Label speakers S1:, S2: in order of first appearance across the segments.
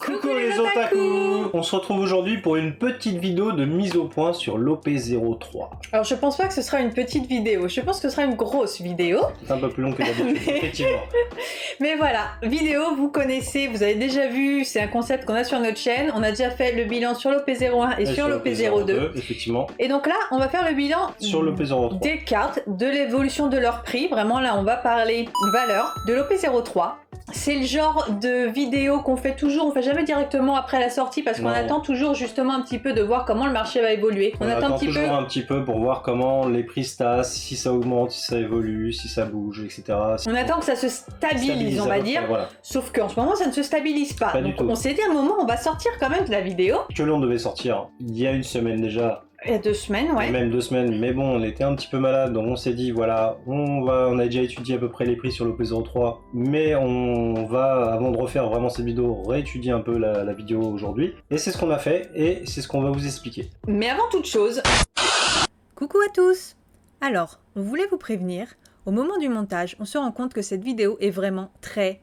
S1: Coucou les otaku! On se retrouve aujourd'hui pour une petite vidéo de mise au point sur l'OP03.
S2: Alors je pense pas que ce sera une petite vidéo, je pense que ce sera une grosse vidéo.
S1: C'est un peu plus long que d'habitude, effectivement.
S2: Mais voilà, vidéo, vous connaissez, vous avez déjà vu, c'est un concept qu'on a sur notre chaîne. On a déjà fait le bilan sur l'OP01 et sur l'OP02.
S1: Effectivement.
S2: Et donc là, on va faire le bilan
S1: sur l'OP03.
S2: Des cartes, de l'évolution de leur prix. Vraiment là, on va parler valeur de l'OP03. C'est le genre de vidéo qu'on fait toujours, on fait jamais directement après la sortie parce qu'on attend toujours justement un petit peu de voir comment le marché va évoluer.
S1: On attend toujours un petit peu pour voir comment les prix se tassent, si ça augmente, si ça évolue, si ça bouge, etc.
S2: On attend que ça se stabilise, on va dire. Voilà. Sauf qu'en ce moment, ça ne se stabilise pas. Donc on s'est dit à un moment, on va sortir quand même de la vidéo.
S1: Actuellement, on devait sortir il y a une semaine déjà.
S2: Il y a 2 semaines, ouais.
S1: Même 2 semaines, mais bon, on était un petit peu malade, donc on s'est dit, voilà, on a déjà étudié à peu près les prix sur l'OP03, mais on va, avant de refaire vraiment cette vidéo, réétudier un peu la vidéo aujourd'hui. Et c'est ce qu'on a fait, et c'est ce qu'on va vous expliquer.
S2: Mais avant toute chose...
S3: Coucou à tous! Alors, on voulait vous prévenir, au moment du montage, on se rend compte que cette vidéo est vraiment très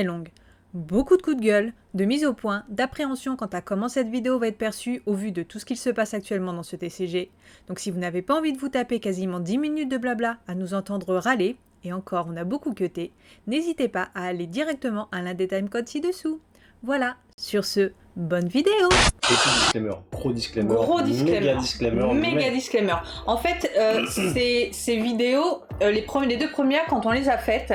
S3: longue. Beaucoup de coups de gueule, de mise au point, d'appréhension quant à comment cette vidéo va être perçue au vu de tout ce qu'il se passe actuellement dans ce TCG. Donc si vous n'avez pas envie de vous taper quasiment 10 minutes de blabla à nous entendre râler, et encore on a beaucoup cuté, n'hésitez pas à aller directement à l'un des timecodes ci-dessous. Voilà, sur ce, bonne vidéo!
S1: Petit disclaimer, gros disclaimer,
S2: méga disclaimer. En fait, ces vidéos, les 2 premières, quand on les a faites,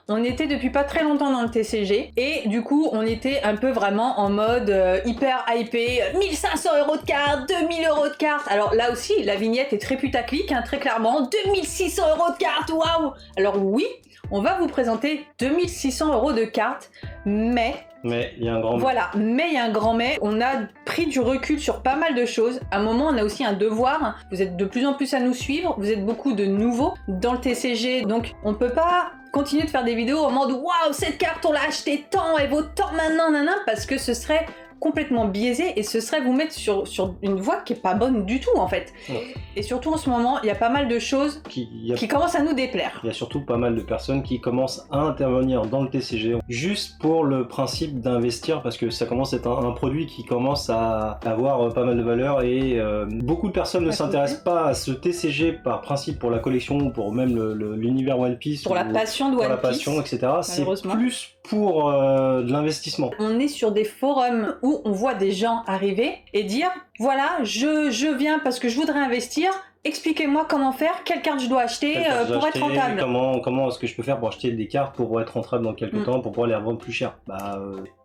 S2: on était depuis pas très longtemps dans le TCG et du coup on était un peu vraiment en mode hyper hypé, 1500 € de carte, 2000 € de carte. Alors là aussi la vignette est très putaclic, hein, très clairement, 2600 € de carte, waouh. Alors oui, on va vous présenter 2600 € de carte, mais
S1: il y a un grand mais.
S2: Voilà, mais il y a un grand mais. On a pris du recul sur pas mal de choses. À un moment, on a aussi un devoir. Vous êtes de plus en plus à nous suivre. Vous êtes beaucoup de nouveaux dans le TCG. Donc, on peut pas continuer de faire des vidéos en mode waouh, cette carte, on l'a achetée tant, elle vaut tant maintenant, nanana, parce que ce serait complètement biaisé et ce serait vous mettre sur une voie qui est pas bonne du tout en fait. Ouais. Et surtout en ce moment, il y a pas mal de choses qui commencent à nous déplaire.
S1: Il y a surtout pas mal de personnes qui commencent à intervenir dans le TCG juste pour le principe d'investir parce que ça commence à être un produit qui commence à avoir pas mal de valeur et beaucoup de personnes ne s'intéressent pas à ce TCG par principe pour la collection ou pour même l'univers One Piece.
S2: Pour la passion de One Piece. Pour la passion,
S1: etc. C'est plus pour de l'investissement.
S2: On est sur des forums où on voit des gens arriver et dire voilà, je viens parce que je voudrais investir, expliquez-moi comment faire, quelle carte je dois acheter pour être rentable.
S1: Comment est-ce que je peux faire pour acheter des cartes pour être rentable dans quelques temps, pour pouvoir les revendre plus cher.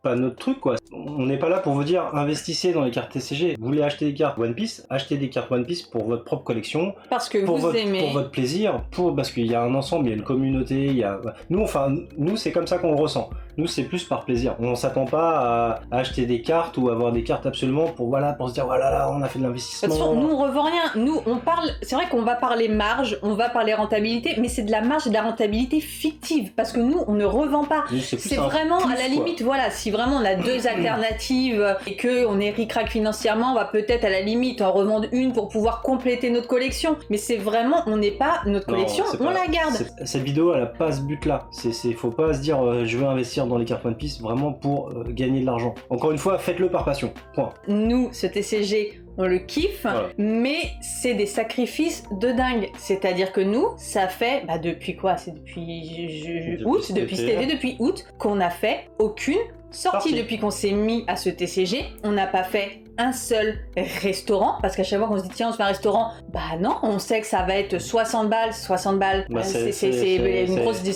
S1: Pas notre truc quoi. On n'est pas là pour vous dire investissez dans les cartes TCG. Vous voulez acheter des cartes One Piece, achetez des cartes One Piece pour votre propre collection.
S2: Parce que vous aimez.
S1: Pour votre plaisir, parce qu'il y a un ensemble, il y a une communauté, il y a... Nous c'est comme ça qu'on le ressent. Nous c'est plus par plaisir. On s'attend pas à acheter des cartes ou avoir des cartes absolument pour se dire voilà là on a fait de l'investissement.
S2: De toute façon, nous on revend rien. Nous on parle, c'est vrai qu'on va parler marge, on va parler rentabilité, mais c'est de la marge et de la rentabilité fictive parce que nous on ne revend pas. C'est vraiment à la limite, voilà, si vraiment on a 2 alternatives et que on est ric-rac financièrement, on va peut-être à la limite en revendre une pour pouvoir compléter notre collection. Mais c'est vraiment, on n'est pas notre collection, la garde.
S1: Cette vidéo elle a pas ce but là. Faut pas se dire je veux investir dans les cartes One Piece vraiment pour gagner de l'argent. Encore une fois, faites-le par passion. Point.
S2: Nous, ce TCG, on le kiffe, mais c'est des sacrifices de dingue. C'est-à-dire que nous, ça fait, depuis quoi? C'est depuis août, depuis août, qu'on n'a fait aucune sortie. Depuis qu'on s'est mis à ce TCG, on n'a pas fait un seul restaurant, parce qu'à chaque fois qu'on se dit tiens on se fait un restaurant, non, on sait que ça va être 60 balles, c'est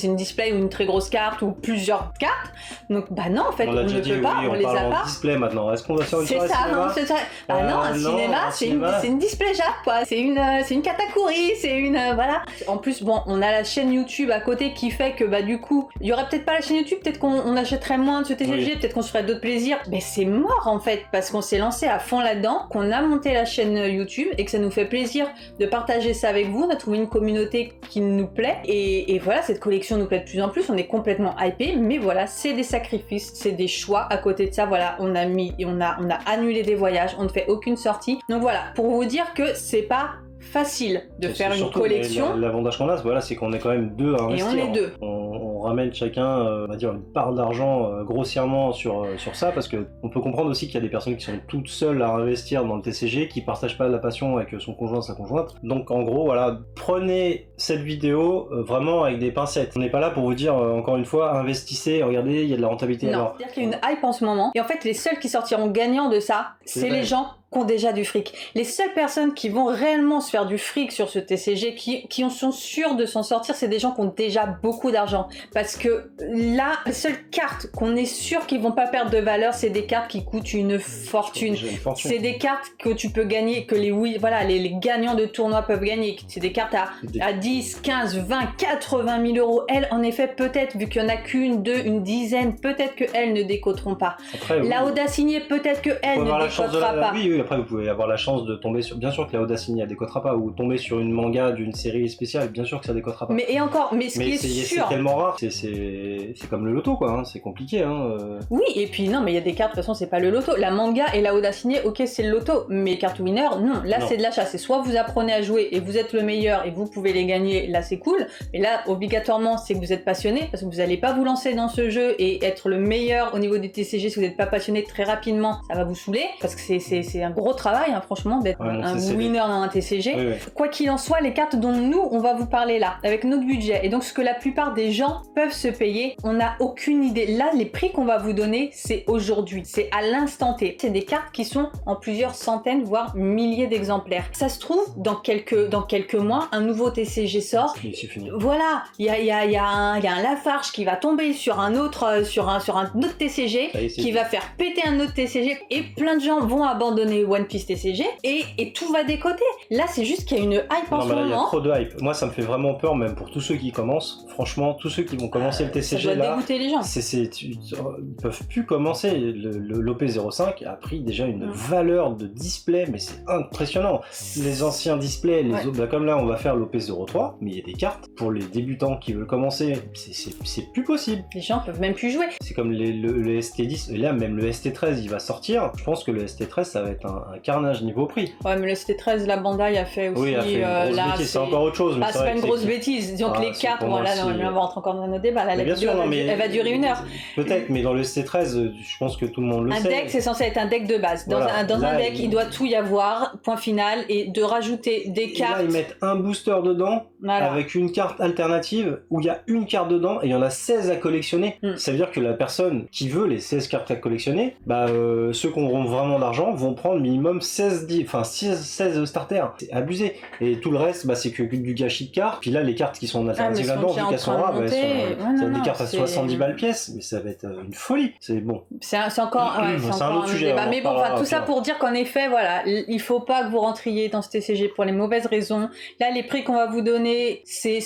S2: une display ou une très grosse carte ou plusieurs cartes, donc non en fait on ne peut pas, on les a pas.
S1: Display maintenant, est-ce qu'on va sur une soirée cinéma?
S2: C'est ça, non, un cinéma c'est une display Jap quoi, c'est une katakuri, c'est une voilà. En plus on a la chaîne YouTube à côté qui fait que du coup, il y aurait peut-être pas la chaîne YouTube, peut-être qu'on achèterait moins de ce TCG, peut-être qu'on se ferait d'autres plaisirs, mais c'est mort en fait, parce qu'on s'est lancé à fond là-dedans, qu'on a monté la chaîne YouTube et que ça nous fait plaisir de partager ça avec vous. On a trouvé une communauté qui nous plaît et voilà, cette collection nous plaît de plus en plus, on est complètement hypé, mais voilà, c'est des sacrifices, c'est des choix. À côté de ça, voilà, on a annulé des voyages, on ne fait aucune sortie, donc voilà, pour vous dire que c'est pas facile de faire une collection.
S1: L'avantage qu'on a, c'est qu'on est quand même 2 à investir.
S2: Et on est 2.
S1: On ramène chacun, on va dire, une part d'argent grossièrement sur ça, parce que on peut comprendre aussi qu'il y a des personnes qui sont toutes seules à investir dans le TCG, qui partagent pas la passion avec son conjoint, sa conjointe. Donc en gros, voilà, prenez cette vidéo vraiment avec des pincettes. On n'est pas là pour vous dire, encore une fois, investissez, regardez, il y a de la rentabilité.
S2: Non, c'est-à-dire qu'il y a une hype en ce moment, et en fait les seuls qui sortiront gagnants de ça, c'est les gens qui ont déjà du fric. Les seules personnes qui vont réellement se faire du fric sur ce TCG, qui sont sûrs de s'en sortir, c'est des gens qui ont déjà beaucoup d'argent. Parce que là, les seules cartes qu'on est sûr qu'ils vont pas perdre de valeur, c'est des cartes qui coûtent une fortune. C'est des cartes que tu peux gagner, que les gagnants de tournois peuvent gagner. C'est des cartes à 10, 15, 20, 80 000 euros. Elles, en effet, peut-être, vu qu'il n'y en a qu'une, deux, une dizaine, peut-être qu'elles ne décoteront pas.
S1: Après,
S2: la Audacinier, peut-être qu'elle ne décotera pas.
S1: Oui, après vous pouvez avoir la chance de tomber sur... Bien sûr que la Audacinier elle décotera pas, ou tomber sur une manga d'une série spéciale, bien sûr que ça décotera pas.
S2: Mais ce qui est sûr...
S1: C'est tellement rare, c'est comme le loto quoi, hein. C'est compliqué.
S2: Oui, et puis non, mais il y a des cartes, de toute façon c'est pas le loto. La manga et la Audacinier, ok c'est le loto, mais carte winner, non. Là c'est de l'achat, c'est soit vous apprenez à jouer et vous êtes le meilleur et vous pouvez les gagner, là c'est cool, mais là obligatoirement c'est que vous êtes passionné, parce que vous allez pas vous lancer dans ce jeu et être le meilleur au niveau du TCG si vous n'êtes pas passionné très rapidement, ça va vous saouler, parce que c'est un gros travail, hein, franchement, d'être un winner dans un TCG. Oui. Quoi qu'il en soit, les cartes dont nous, on va vous parler là, avec notre budget, et donc ce que la plupart des gens peuvent se payer, on n'a aucune idée. Là, les prix qu'on va vous donner, c'est aujourd'hui, c'est à l'instant T. C'est des cartes qui sont en plusieurs centaines, voire milliers d'exemplaires. Ça se trouve, dans quelques mois, un nouveau TCG sort.
S1: C'est fini.
S2: Voilà, il y a un Lafarge qui va tomber sur un autre TCG, qui va faire péter un autre TCG, et plein de gens vont abandonner One Piece TCG et tout va décoter. Là, c'est juste qu'il y a une hype en ce moment. Il y a
S1: trop de hype. Moi, ça me fait vraiment peur, même pour tous ceux qui commencent. Franchement, tous ceux qui vont commencer le TCG
S2: ça doit dégoûter les gens.
S1: Ils peuvent plus commencer. L'OP05 a pris déjà une valeur de display, mais c'est impressionnant. Les anciens displays, comme là, on va faire l'OP03, mais il y a des cartes pour les débutants qui veulent commencer. C'est plus possible.
S2: Les gens peuvent même plus jouer.
S1: C'est comme le ST10, et là, même le ST13, il va sortir. Je pense que le ST13, ça va être un carnage niveau prix.
S2: Ouais, mais le ST13, la Bandai a fait aussi.
S1: Oui, a fait une grosse bêtise. C'est encore autre chose.
S2: C'est pas une grosse bêtise. Disons que les cartes, bon, là, on rentre encore dans nos débats. Là, la vidéo, elle va durer 1 heure.
S1: Peut-être, mais dans le ST13, je pense que tout le monde le sait.
S2: Un deck, c'est censé être un deck de base. Dans un deck, il doit tout y avoir, point final, et de rajouter des cartes.
S1: Là, ils mettent un booster dedans, avec une carte alternative, où il y a une carte dedans, et il y en a 16 à collectionner. Ça veut dire que la personne qui veut les 16 cartes à collectionner, ceux qui auront vraiment d'argent vont prendre minimum 16 starters. C'est abusé. Et tout le reste, c'est que du gâchis de cartes. Puis là, les cartes qui sont en alternative là-dedans, vu qu'elles sont rares, c'est des cartes à 70 balles pièce, mais ça va être une folie. C'est bon.
S2: C'est encore
S1: un autre sujet.
S2: Mais bon, tout ça pour dire qu'en effet, voilà, il faut pas que vous rentriez dans ce TCG pour les mauvaises raisons. Là, les prix qu'on va vous donner, c'est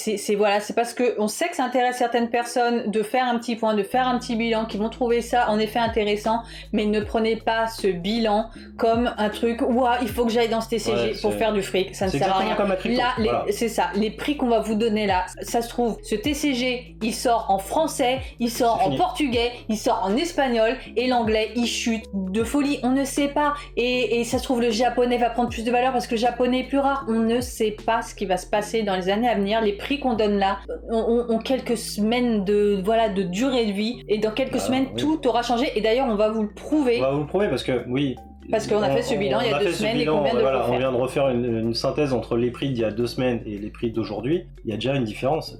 S2: parce que on sait que ça intéresse certaines personnes de faire un petit point, de faire un petit bilan, qui vont trouver ça en effet intéressant, mais ne prenez pas ce bilan comme un truc, il faut que j'aille dans ce TCG pour faire du fric, ça ne sert à rien. Là, c'est ça, les prix qu'on va vous donner là, ça se trouve, ce TCG, il sort en français, il sort en portugais, il sort en espagnol, et l'anglais, il chute de folie, on ne sait pas, et ça se trouve, le japonais va prendre plus de valeur parce que le japonais est plus rare, on ne sait pas ce qui va se passer dans les années à venir. Les prix qu'on donne là ont quelques semaines de durée de vie, et dans quelques semaines, tout aura changé, et d'ailleurs, on va vous le prouver.
S1: On va vous le prouver parce que,
S2: parce qu'on a fait ce bilan il y a 2 semaines et qu'on vient de le faire.
S1: On vient de refaire une synthèse entre les prix d'il y a 2 semaines et les prix d'aujourd'hui. Il y a déjà une différence.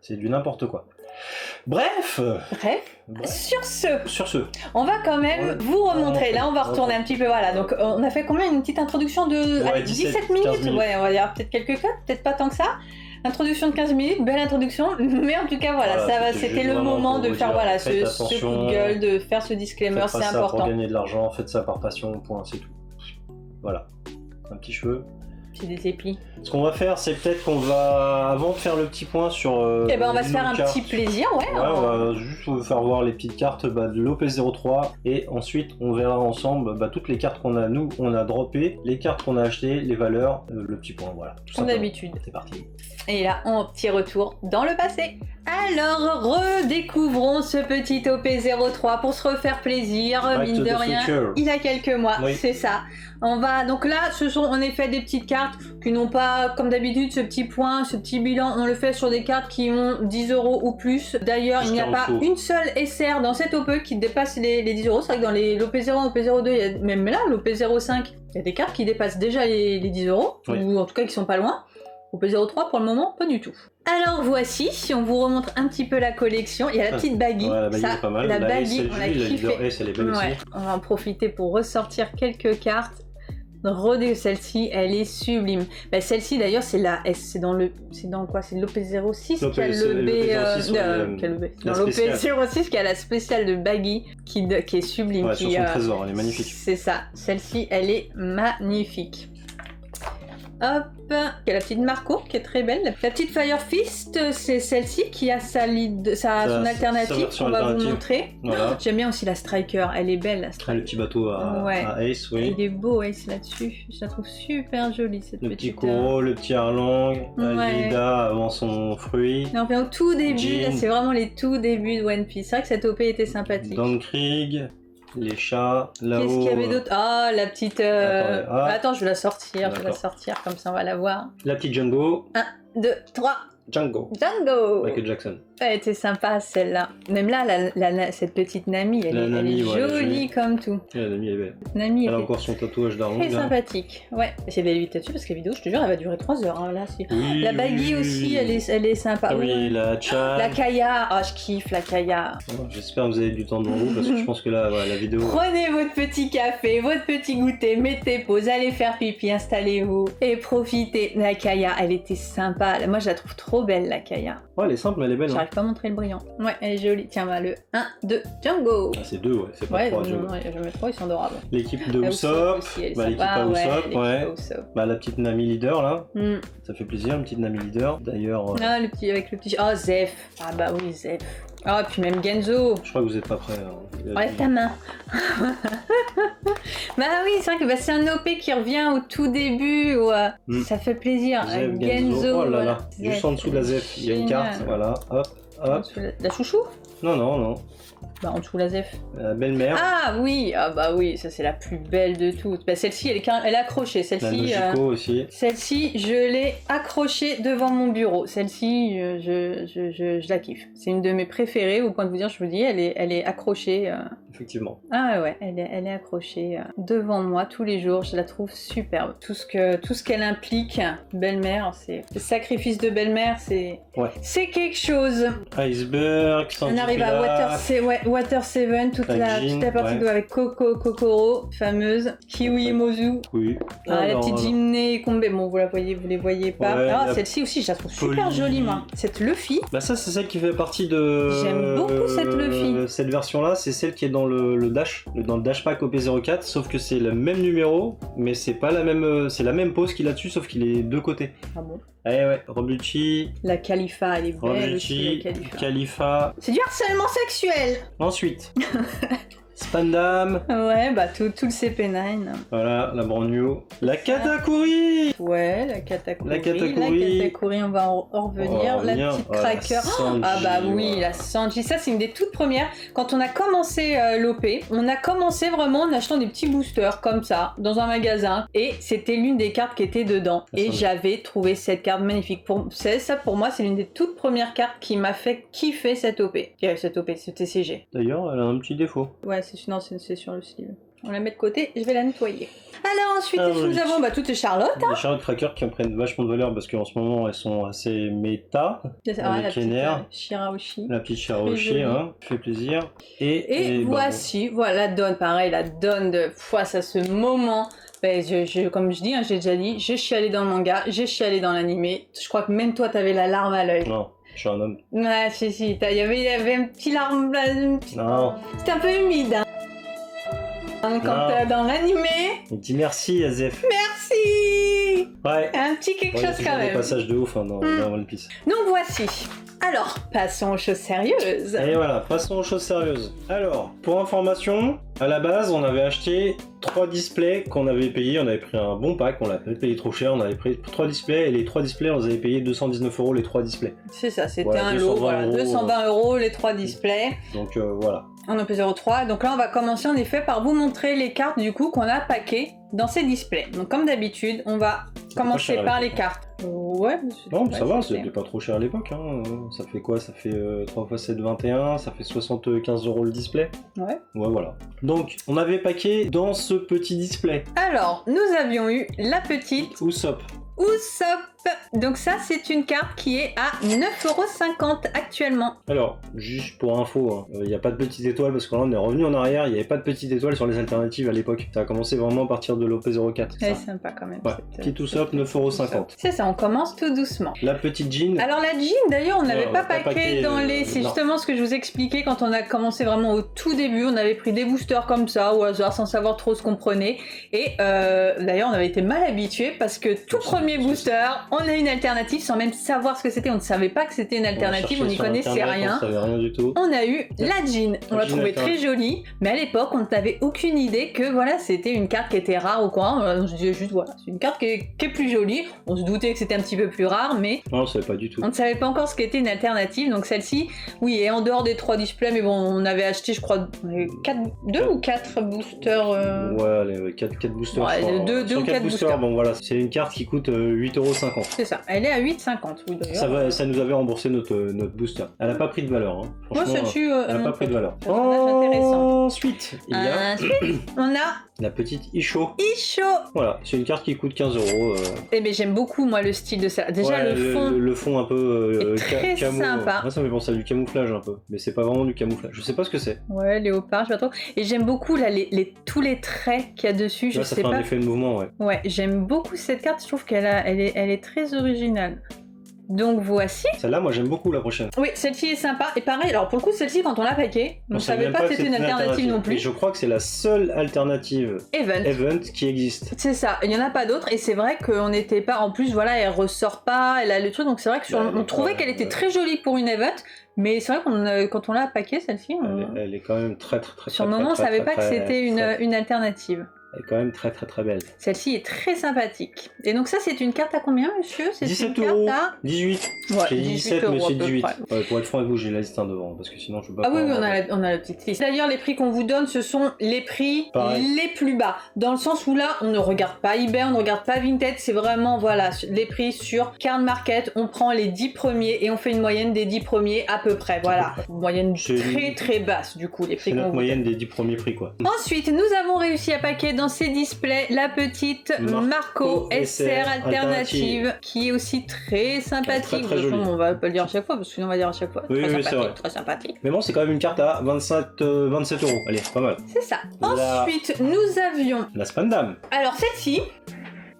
S1: C'est du n'importe quoi. Bref.
S2: Sur ce, on va quand même vous remontrer. Là, on va retourner un petit peu. Voilà. Donc, on a fait combien? Une petite introduction de 17 minutes. Ouais, on va dire peut-être quelques codes, peut-être pas tant que ça. Introduction de 15 minutes, belle introduction, mais en tout cas c'était le moment de faire ce coup de gueule, de faire ce disclaimer, c'est important.
S1: Faites ça pour gagner de l'argent, faites ça par passion, point, c'est tout. Voilà, un petit cheveu.
S2: C'est des épis.
S1: Ce qu'on va faire, c'est peut-être qu'on va, avant de faire le petit point sur...
S2: on va se faire un petit plaisir,
S1: on va juste vous faire voir les petites cartes de l'OP03, et ensuite on verra ensemble toutes les cartes qu'on a, nous, on a droppé, les cartes qu'on a achetées, les valeurs, le petit point, voilà.
S2: Comme d'habitude.
S1: C'est parti.
S2: Et là, on petit retour dans le passé. Alors, redécouvrons ce petit OP03 pour se refaire plaisir,
S1: Back
S2: mine
S1: to
S2: de
S1: the
S2: rien.
S1: future.
S2: Il a quelques mois,
S1: Oui.
S2: c'est ça. On va donc là, ce sont en effet des petites cartes qui n'ont pas, comme d'habitude, ce petit point, ce petit bilan. On le fait sur des cartes qui ont 10 € ou plus. D'ailleurs, il n'y a
S1: Jusqu'à
S2: pas
S1: en dessous.
S2: une seule SR dans cet OP qui dépasse les 10 €. C'est vrai que dans les l'OP01, OP02, il y a, même là, l'OP05, il y a des cartes qui dépassent déjà les 10 €,
S1: Oui.
S2: ou en tout cas qui sont pas loin. OP03 pour le moment, pas du tout. Alors voici, si on vous remontre un petit peu la collection, il y a la petite baggy.
S1: Ouais, la baggy
S2: Ça,
S1: est pas mal.
S2: La
S1: La
S2: baggy,
S1: SLG,
S2: on a
S1: la
S2: kiffé.
S1: leader S, elle est belle
S2: Ouais,
S1: aussi.
S2: on va en profiter pour ressortir quelques cartes. Celle-ci, elle est sublime. Bah, celle-ci d'ailleurs, c'est la S, c'est dans quoi? C'est l'OP06 qui a le B.
S1: l'OP06,
S2: qui a le B.
S1: la
S2: Dans
S1: spéciale.
S2: l'OP06 qui a la spéciale de baggy qui est sublime.
S1: Ouais,
S2: qui,
S1: sur son trésor, elle est magnifique.
S2: C'est ça. Celle-ci, elle est magnifique. Hop, il y a la petite Marco qui est très belle. La petite Fire Fist, c'est celle-ci qui a son alternative
S1: version
S2: qu'on va vous
S1: alternative.
S2: montrer.
S1: Voilà.
S2: J'aime bien aussi la Striker, elle est belle la
S1: Ah,
S2: Striker.
S1: le petit bateau
S2: Ouais.
S1: à Ace, oui.
S2: Il est beau Ace là-dessus, je la trouve super jolie cette
S1: Le petit
S2: petite.
S1: Koro, le petit Arlang,
S2: Ouais.
S1: Alida avant son fruit.
S2: Là, on vient au tout début,
S1: Jean.
S2: là c'est vraiment les tout débuts de One Piece. C'est vrai que cette OP était sympathique.
S1: Dankrig, les chats, là-haut.
S2: Qu'est-ce qu'il y avait d'autre? Ah, la petite.
S1: Attendez, ah.
S2: Attends, je vais la sortir,
S1: D'accord.
S2: comme ça on va la voir.
S1: La petite Django,
S2: 1, 2, 3,
S1: Django.
S2: Django!
S1: Michael Jackson.
S2: Elle était sympa celle-là. Même là, cette petite Nami, elle
S1: La
S2: est
S1: Nami, ouais, elle est
S2: jolie
S1: jolie.
S2: comme tout.
S1: Elle est belle.
S2: Nami
S1: Elle a
S2: était
S1: encore son tatouage d'Arlang.
S2: très
S1: là.
S2: sympathique. Ouais, c'est belle vite là-dessus parce que la vidéo, je te jure, elle va durer 3 heures. Hein, là,
S1: Oui,
S2: la
S1: oui,
S2: baggy
S1: oui,
S2: aussi,
S1: oui.
S2: elle est sympa.
S1: Ah oui, la Chan.
S2: La Kaya, ah je kiffe la Kaya.
S1: J'espère que vous avez du temps devant vous parce que je pense que là, ouais, la vidéo.
S2: Prenez votre petit café, votre petit goûter, mettez pause, allez faire pipi, installez-vous et profitez. La Kaya, elle était sympa. Moi, je la trouve trop belle, la Kaya.
S1: Ouais, elle est simple, mais elle est belle. Hein.
S2: J'arrive pas à montrer le brillant. Ouais, elle est jolie. Tiens, bah, le 1, 2, Django.
S1: Ah, c'est deux, ouais, c'est pas
S2: Ouais,
S1: trois.
S2: non,
S1: Django.
S2: non, je mets trois, ils sont adorables.
S1: L'équipe de
S2: La
S1: Usopp,
S2: aussi, elle est
S1: bah, l'équipe
S2: sympa,
S1: à Usopp,
S2: l'équipe
S1: ouais.
S2: à Usopp.
S1: Bah, la petite Nami leader là,
S2: Hmm.
S1: ça fait plaisir, une petite Nami leader. D'ailleurs,
S2: Ah, le petit, avec le petit. Oh, Zef. Ah, bah oui, Zef. Ah, puis même Genzo.
S1: je crois que vous êtes pas prêts. Hein.
S2: Enlève ta main. Bah oui, c'est vrai que c'est un OP qui revient au tout début. Où, ça fait plaisir.
S1: Zef,
S2: Genzo.
S1: oh là
S2: voilà.
S1: là, juste en dessous de la Zef, il y a une
S2: Génial.
S1: carte, voilà, hop,
S2: En
S1: hop.
S2: dessous la chouchou.
S1: Non, non, non.
S2: Bah en dessous la Zef.
S1: La belle-mère,
S2: Ah oui, ah bah oui, ça c'est la plus belle de toutes. Bah celle-ci, elle est accrochée.
S1: la
S2: Celle-ci,
S1: Nojiko aussi.
S2: celle-ci, je l'ai accrochée devant mon bureau. Celle-ci, je la kiffe. C'est une de mes préférées. Au point de vous dire, je vous dis, elle est accrochée.
S1: Effectivement.
S2: Ah ouais, elle est accrochée devant moi tous les jours. Je la trouve superbe. Tout ce qu'elle implique, belle-mère, c'est le sacrifice de belle-mère, c'est
S1: Ouais.
S2: c'est quelque chose.
S1: Iceberg,
S2: On arrive à Water 7, toute la partie
S1: ouais.
S2: avec Kokoro, fameuse, Kiwi Mozu.
S1: Oui.
S2: Ah, la
S1: Alors,
S2: petite Jimné Combe, bon vous les voyez pas.
S1: Ouais,
S2: Ah,
S1: la
S2: celle-ci aussi, je la trouve super
S1: Polly.
S2: jolie, moi. Cette Luffy.
S1: Bah ça c'est celle qui fait partie de...
S2: J'aime beaucoup cette Luffy.
S1: Cette version là c'est celle qui est dans le Dash, dans le Dash Pack OP04, sauf que c'est le même numéro, mais c'est pas la même, c'est la même pose qu'il a dessus, sauf qu'il est deux côtés.
S2: Ah bon.
S1: Eh ouais, Robucci,
S2: La Khalifa, elle est belle aussi, la Khalifa.
S1: Khalifa.
S2: C'est du harcèlement sexuel.
S1: Ensuite, Spandam,
S2: Ouais, bah tout le CP9.
S1: voilà, la brand new. La
S2: Ça.
S1: Katakuri.
S2: Ouais, la Katakuri.
S1: La Katakuri.
S2: On va en revenir.
S1: On va
S2: La
S1: revenir.
S2: petite
S1: Voilà,
S2: Cracker.
S1: Sanji,
S2: Ah bah oui,
S1: voilà.
S2: la Sanji. Ça, c'est une des toutes premières. Quand on a commencé l'OP, on a commencé vraiment en achetant des petits boosters comme ça, dans un magasin. Et c'était l'une des cartes qui était dedans.
S1: La
S2: Et
S1: Sanji.
S2: j'avais trouvé cette carte magnifique. Ça, pour moi, c'est l'une des toutes premières cartes qui m'a fait kiffer cette OP. Ce TCG.
S1: D'ailleurs, elle a un petit défaut.
S2: Ouais, c'est sur le sleeve. On la met de côté et je vais la nettoyer. Alors ensuite,
S1: Ah
S2: nous
S1: oui.
S2: avons toutes les Charlotte.
S1: Les Charlotte Cracker qui en prennent vachement de valeur parce qu'en ce moment elles sont assez méta.
S2: Ah,
S1: Avec
S2: la petite
S1: Kenner.
S2: Shiraoshi.
S1: La petite
S2: Très
S1: Shiraoshi,
S2: jolie.
S1: hein, fait plaisir.
S2: Et
S1: bah,
S2: voici, voilà la donne, pareil, la donne de face à ce moment. Ben, comme je dis, hein, j'ai déjà dit, j'ai chialé dans le manga, j'ai chialé dans l'animé. Je crois que même toi, t'avais la larme à l'œil.
S1: Non, je suis un homme.
S2: Ouais, si, il y avait un petit larme,
S1: Non.
S2: c'était un peu humide. Hein. Quand dans l'animé,
S1: On dit merci à Zef.
S2: merci.
S1: Ouais.
S2: Un petit quelque
S1: Ouais, il y a
S2: chose
S1: toujours
S2: quand
S1: des
S2: même.
S1: passages de ouf hein, dans One Piece.
S2: Donc voici Alors, passons aux choses sérieuses.
S1: Et voilà, passons aux choses sérieuses. Alors, pour information, à la base, on avait acheté 3 displays qu'on avait payés. On avait pris un bon pack, on l'avait payé trop cher. On avait pris 3 displays et les 3 displays, on les avait payés 219 € les 3 displays.
S2: C'est ça, c'était
S1: Voilà,
S2: un lot, voilà, 220 € les 3 displays.
S1: Donc voilà.
S2: On en peut 0,3. Donc là, on va commencer en effet par vous montrer les cartes du coup qu'on a packées dans ces displays. Donc comme d'habitude, on va commencer par les cartes. Ouais,
S1: non, ça va, c'était pas trop cher à l'époque. Hein. Ça fait quoi? Ça fait 3 x 7, 21, ça fait 75 € le display.
S2: Ouais.
S1: Ouais, voilà. Donc, on avait packé dans ce petit display.
S2: Alors, nous avions eu la petite
S1: Usopp.
S2: Usopp. Donc ça, c'est une carte qui est à 9,50 € actuellement.
S1: Alors, juste pour info, il n'y a pas de petites étoiles parce que là on est revenu en arrière, il n'y avait pas de petites étoiles sur les alternatives à l'époque. Ça a commencé vraiment à partir de l'OP04.
S2: C'est sympa quand même.
S1: Ouais, petit Usopp, 9,50 €.
S2: C'est ça, on commence tout doucement.
S1: La petite jean.
S2: Alors la jean, d'ailleurs, on n'avait
S1: Ouais,
S2: pas packé dans les... C'est justement ce que je vous expliquais quand on a commencé vraiment au tout début. On avait pris des boosters comme ça, au hasard, sans savoir trop ce qu'on prenait. Et d'ailleurs, on avait été mal habitués parce que tout premier booster, on a une alternative sans même savoir ce que c'était. On ne savait pas que c'était une alternative, on n'y connaissait rien.
S1: On savait rien du tout.
S2: On a eu la jean, on l'a trouvée très jolie, mais à l'époque on n'avait aucune idée que voilà c'était une carte qui était rare ou quoi. On se disait juste voilà, c'est une carte qui est plus jolie. On se doutait que c'était un petit peu plus rare, mais
S1: non, on savait pas du tout.
S2: On ne savait pas encore ce qu'était une alternative. Donc celle-ci, oui, est en dehors des 3 displays, mais bon, on avait acheté, je crois, 2 ou 4 boosters.
S1: Ouais, les 4 boosters.
S2: Ouais, 2 ou 4 boosters.
S1: Bon voilà, c'est une carte qui coûte 8,50 €.
S2: C'est ça, elle est à 8,50 €. Oui,
S1: ça nous avait remboursé notre booster. Elle a pas pris de valeur. Hein.
S2: Moi, celle-ci,
S1: elle a pas pris de valeur.
S2: Intéressant.
S1: Ensuite, il y a
S2: on a
S1: la petite Isho.
S2: Isho.
S1: Voilà, c'est une carte qui coûte 15 €.
S2: Eh ben j'aime beaucoup moi le style de ça. Déjà
S1: ouais,
S2: le
S1: fond un peu
S2: très sympa.
S1: Moi ça me fait penser à du camouflage un peu, mais c'est pas vraiment du camouflage. Je sais pas ce que c'est.
S2: Ouais, léopard, je sais pas trop. Et j'aime beaucoup là tous les traits qu'il y a dessus.
S1: Là,
S2: je
S1: ça
S2: sais
S1: fait
S2: pas.
S1: un effet de mouvement, ouais.
S2: Ouais, j'aime beaucoup cette carte. Je trouve elle est très originale. Donc voici.
S1: Celle-là, moi j'aime beaucoup la prochaine.
S2: Oui, celle-ci est sympa. Et pareil, alors pour le coup, celle-ci, quand on l'a paquée, on savait pas que c'était une alternative non plus.
S1: Et je crois que c'est la seule alternative Event qui existe.
S2: C'est ça, il n'y en a pas d'autre. Et c'est vrai qu'on n'était pas. En plus, voilà, elle ressort pas, elle a le truc. Donc c'est vrai que on trouvait qu'elle était très jolie pour une Event. Mais c'est vrai qu'on quand on l'a paquée, celle-ci.
S1: Elle est quand même très.
S2: Sur le moment, on savait pas que c'était une alternative.
S1: Elle est quand même très belle.
S2: Celle-ci est très sympathique. Et donc ça, c'est une carte à combien, monsieur? C'est
S1: 17
S2: une
S1: €.
S2: Carte à...
S1: 18.
S2: Ouais,
S1: j'ai 17, mais c'est 18.
S2: Ouais,
S1: pour être franc avec vous, j'ai la liste devant, parce que sinon je peux pas...
S2: Ah oui, on a la petite liste. D'ailleurs, les prix qu'on vous donne, ce sont les prix les plus bas. Dans le sens où là, on ne regarde pas eBay, on ne regarde pas Vinted, c'est vraiment, voilà, les prix sur Card Market. On prend les 10 premiers et on fait une moyenne des 10 premiers à peu près. Voilà, une moyenne très basse, du coup, les prix qu'on vous donne.
S1: C'est notre moyenne des 10 premiers prix, quoi.
S2: Ensuite, nous avons réussi à paquer dans ces displays la petite Marco SR alternative qui est aussi très sympathique.
S1: Très jolie.
S2: On va pas le dire à chaque fois parce que sinon on va dire à chaque fois.
S1: Oui, c'est vrai.
S2: Très sympathique.
S1: Mais bon, c'est quand même une carte à 27 €. Allez, pas mal.
S2: C'est ça. Ensuite, nous avions
S1: la Spandam.
S2: Alors celle-ci.